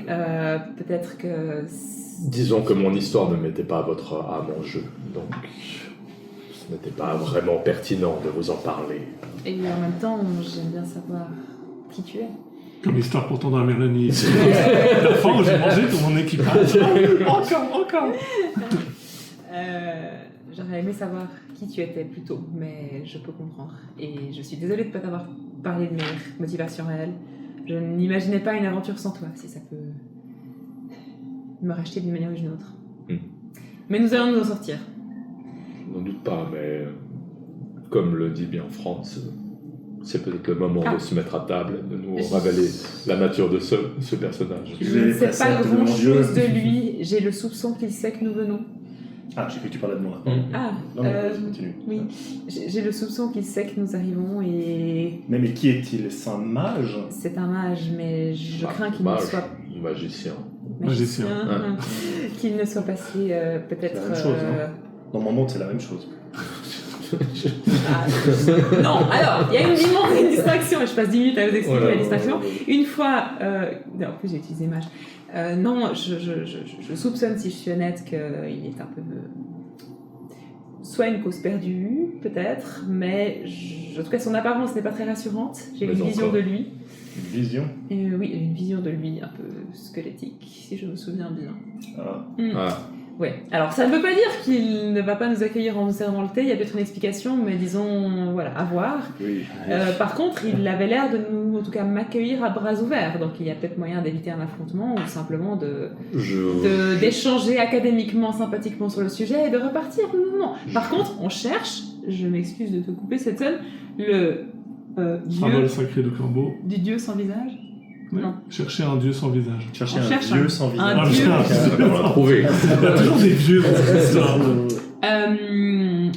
peut-être que... Disons que mon histoire ne mettait pas votre âme en jeu, donc ce n'était pas vraiment pertinent de vous en parler. Et en même temps, j'aime bien savoir qui tu es. Comme histoire pourtant dans la Mélanie. La fois où j'ai mangé tout mon équipage. Encore. J'aurais aimé savoir qui tu étais plus tôt, mais je peux comprendre. Et je suis désolée de ne pas t'avoir parlé de mes motivations réelles. Je n'imaginais pas une aventure sans toi, si ça peut me racheter d'une manière ou d'une autre. Mais nous allons nous en sortir. Je n'en doute pas, mais comme le dit bien France, c'est peut-être le moment de se mettre à table, de nous révéler la nature de ce personnage. Je ne sais pas grand-chose de lui. J'ai le soupçon qu'il sait que nous venons. Ah, j'ai cru que tu parlais de moi. Ah, Non, mais continue. oui. J'ai le soupçon qu'il sait que nous arrivons et... Mais qui est-il? C'est un mage? C'est un mage, mais je crains qu'il ne Mage, soit... magicien. Magicien. Qu'il ne soit passé peut-être... C'est la même chose, hein. Dans mon monde, c'est la même chose. Non, alors, il y a une distraction, et je passe 10 minutes à vous expliquer Voilà. la distraction. Une fois... en plus, j'ai utilisé mage. Non, je soupçonne, si je suis honnête, qu'il est un peu... soit une cause perdue, peut-être, mais en tout cas, son apparence n'est pas très rassurante. J'ai Mais une vision encore. de lui. Une vision? Oui, une vision de lui un peu squelettique, si je me souviens bien. Ah. Ah, Ouais. Alors, ça ne veut pas dire qu'il ne va pas nous accueillir en nous servant le thé. Il y a peut-être une explication, mais disons, voilà, à voir. Oui. Par contre, il avait l'air de nous, en tout cas, m'accueillir à bras ouverts. Donc, il y a peut-être moyen d'éviter un affrontement ou simplement d'échanger académiquement, sympathiquement sur le sujet et de repartir. Non. Par contre, on cherche, je m'excuse de te couper cette scène, le Symbole dieu sacré de Corbeau. du dieu sans visage. Ouais. Non. Chercher un dieu sans visage. Chercher On un cherche dieu un- sans un visage. dieu. on l'a trouvé. Il y a toujours des vieux dans cette histoire.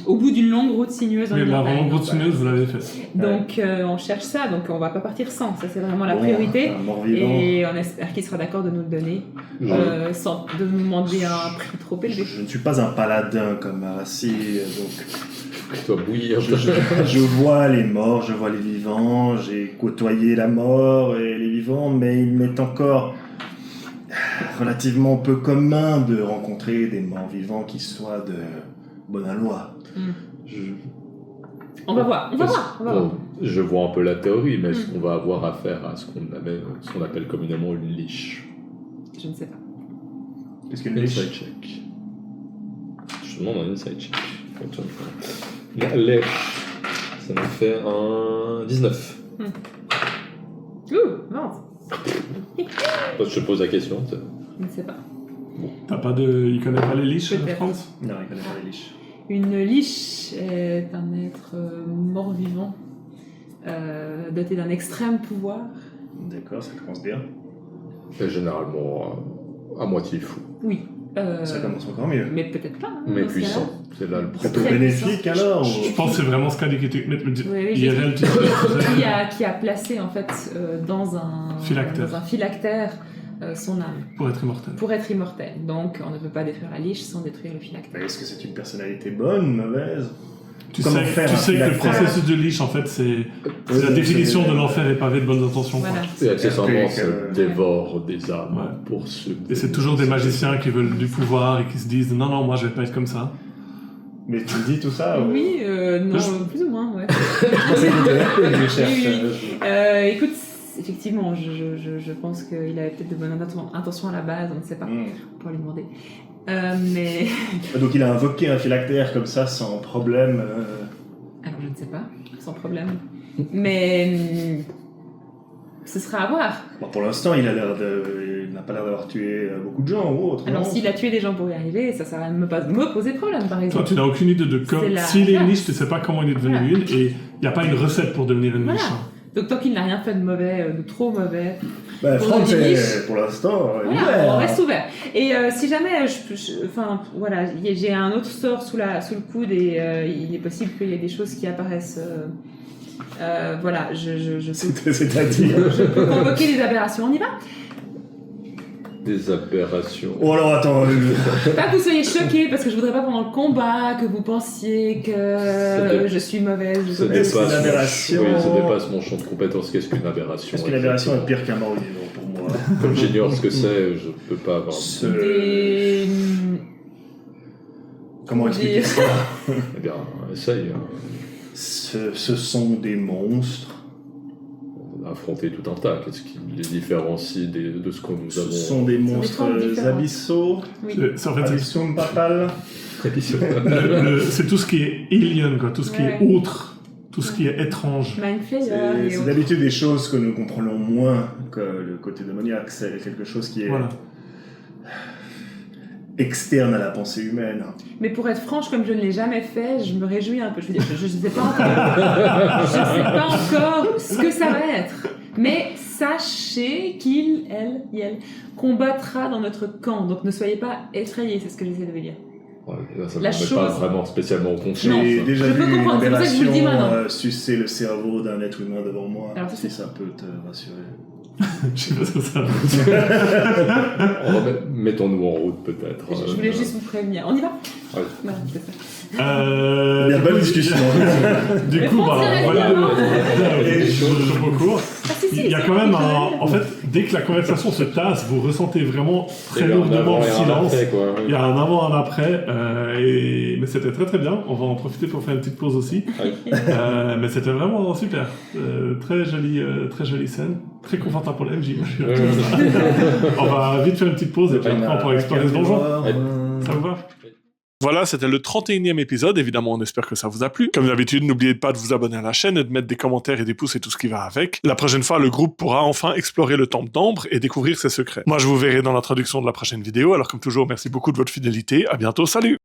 Au bout d'une longue route sinueuse dans Mais les la montagnes. vraiment continueuse, vous l'avez fait. Donc, on cherche ça, donc on va pas partir sans. Ça, c'est vraiment la Bon, priorité. un mort-vivant. Et on espère qu'il sera d'accord de nous le donner, sans de nous demander un prix trop élevé. Je ne suis pas un paladin comme Arassi, donc Tu dois bouillir. je vois les morts, je vois les vivants, j'ai côtoyé la mort et les vivants, mais il m'est encore relativement peu commun de rencontrer des morts vivants qui soient de bonne aloi. On va voir, on va voir. Bon, je vois un peu la théorie, mais est-ce qu'on va avoir affaire à ce qu'on appelle communément une liche? Je ne sais pas. Qu'est-ce qu'une liche? Inside check. Je te demande un inside check. La lèche, ça nous fait un 19. Ouh, vente. Toi, je te pose la question. Je ne sais pas. T'as pas de. Il connaît pas les liches, Peut-être. France? Non, il connaît pas les liches. Une liche est un être mort-vivant, doté d'un extrême pouvoir. D'accord, ça commence bien. Et généralement à moitié fou. Oui. Ça commence encore mieux. Mais peut-être pas. hein, Mais dans ce puissant. C'est là le Très Plutôt problème. bénéfique alors Je pense que c'est vraiment ce cas qui était. Mais Oui, IRL, tu cas-là. Qui a placé en fait dans un phylactère son âme pour être immortel. pour être immortel. Donc on ne peut pas détruire la liche sans détruire le phylactère. Est-ce que c'est une personnalité bonne, mauvaise? Tu Comment sais, faire tu un sais que le phylactère? processus de liche, en fait, c'est la définition de l'enfer est pavé de bonnes intentions. quoi. Voilà. Et accessoirement, RP, ça dévore des âmes Ouais. pour ceux. Et c'est toujours des magiciens qui veulent du pouvoir et qui se disent non, non, moi je vais pas être comme ça. Mais tu me dis tout ça ou- Oui, non, Je- plus ou moins, ouais. C'est le RP que je cherche. Oui, écoute, effectivement, je pense qu'il avait peut-être de bonnes intentions à la base, on ne sait pas, on pourra lui demander. Mais... Donc il a invoqué un phylactère comme ça sans problème. Alors je ne sais pas, sans problème. Mais ce sera à voir. Bon, pour l'instant, il n'a pas l'air d'avoir tué beaucoup de gens ou autre. Alors non s'il a tué des gens pour y arriver, ça sert à rien de me poser problème par Toi, exemple. tu n'as aucune idée de C'est la s'il est une race. niche, tu sais pas comment il est devenu Voilà. une, et il n'y a pas une recette pour devenir une Voilà. niche. Donc tant qu'il n'a rien fait de mauvais, de trop mauvais, Bah, Pour Franck, le Yiddish. pour l'instant, voilà, ouvert. on reste ouvert. Et si jamais, enfin voilà, j'ai un autre sort sous le coude et il est possible qu'il y ait des choses qui apparaissent. Voilà, je C'est-à-dire. peux convoquer des aberrations. On y va? Des aberrations. Oh alors attends, Pas que vous soyez choqués parce que je voudrais pas pendant le combat que vous pensiez que je suis mauvaise. Ça Est-ce qu'une dépasse, aberration- oui, ça dépasse mon champ de compétences. Qu'est-ce qu'une aberration? est-ce qu'une aberration est pire qu'un mort vivant pour moi? Comme j'ignore ce que c'est, je peux pas avoir. Des... Comment expliquer Des- ça? Eh bien, essaye. Hein. Ce sont des monstres. Affronter tout un tas. Qu'est-ce qui les différencie de ce que nous Ce avons? sont des monstres formes différentes. abyssaux. Oui. C'est en fait, Abyssum papal. c'est tout ce qui est alien, quoi, tout ce qui est Ouais. autre, tout ce qui est étrange. Mindflayer et C'est autres. d'habitude des choses que nous comprenons moins que le côté démoniaque. C'est quelque chose qui est Voilà. externe à la pensée humaine. Mais pour être franche, comme je ne l'ai jamais fait, je me réjouis un peu. Je veux dire, je ne sais pas encore, je sais pas encore ce que ça va être. Mais sachez qu'il, elle, combattra dans notre camp. Donc ne soyez pas effrayés, c'est ce que j'essaie de vous dire. Ouais, là, ça ne La me met chose- pas vraiment spécialement en confiance. J'ai hein. déjà Je peux vu une comprendre, c'est pour ça que je vous le dis aberration maintenant. sucer le cerveau d'un être humain devant moi. Alors, ça, si c'est- ça peut te rassurer. Je sais pas ce que ça veut dire. Mettons-nous en route peut-être. Je voulais juste vous prévenir. On y va? Ouais. Voilà, c'est ça. Il y a bonne discussion. Du Mais coup, Franck, bah, c'est voilà. évidemment. Je recours. Ah, si, si, Il y a c'est quand même vrai, en fait, dès que la conversation se tasse, vous ressentez vraiment très Il y a un lourdement avant le et un silence. après, quoi. Il y a un avant, un après, mais c'était très très bien. On va en profiter pour faire une petite pause aussi. Mais c'était vraiment super. Très jolie scène, très confortable pour la MJ. Moi, je suis On va vite faire une petite pause et puis après on pourra explorer ce donjon. Ça vous va? Voilà, c'était le 31e épisode. Évidemment, on espère que ça vous a plu. Comme d'habitude, n'oubliez pas de vous abonner à la chaîne et de mettre des commentaires et des pouces et tout ce qui va avec. La prochaine fois, le groupe pourra enfin explorer le temple d'Ambre et découvrir ses secrets. Moi, je vous verrai dans l'introduction de la prochaine vidéo. Alors, comme toujours, merci beaucoup de votre fidélité. À bientôt. Salut!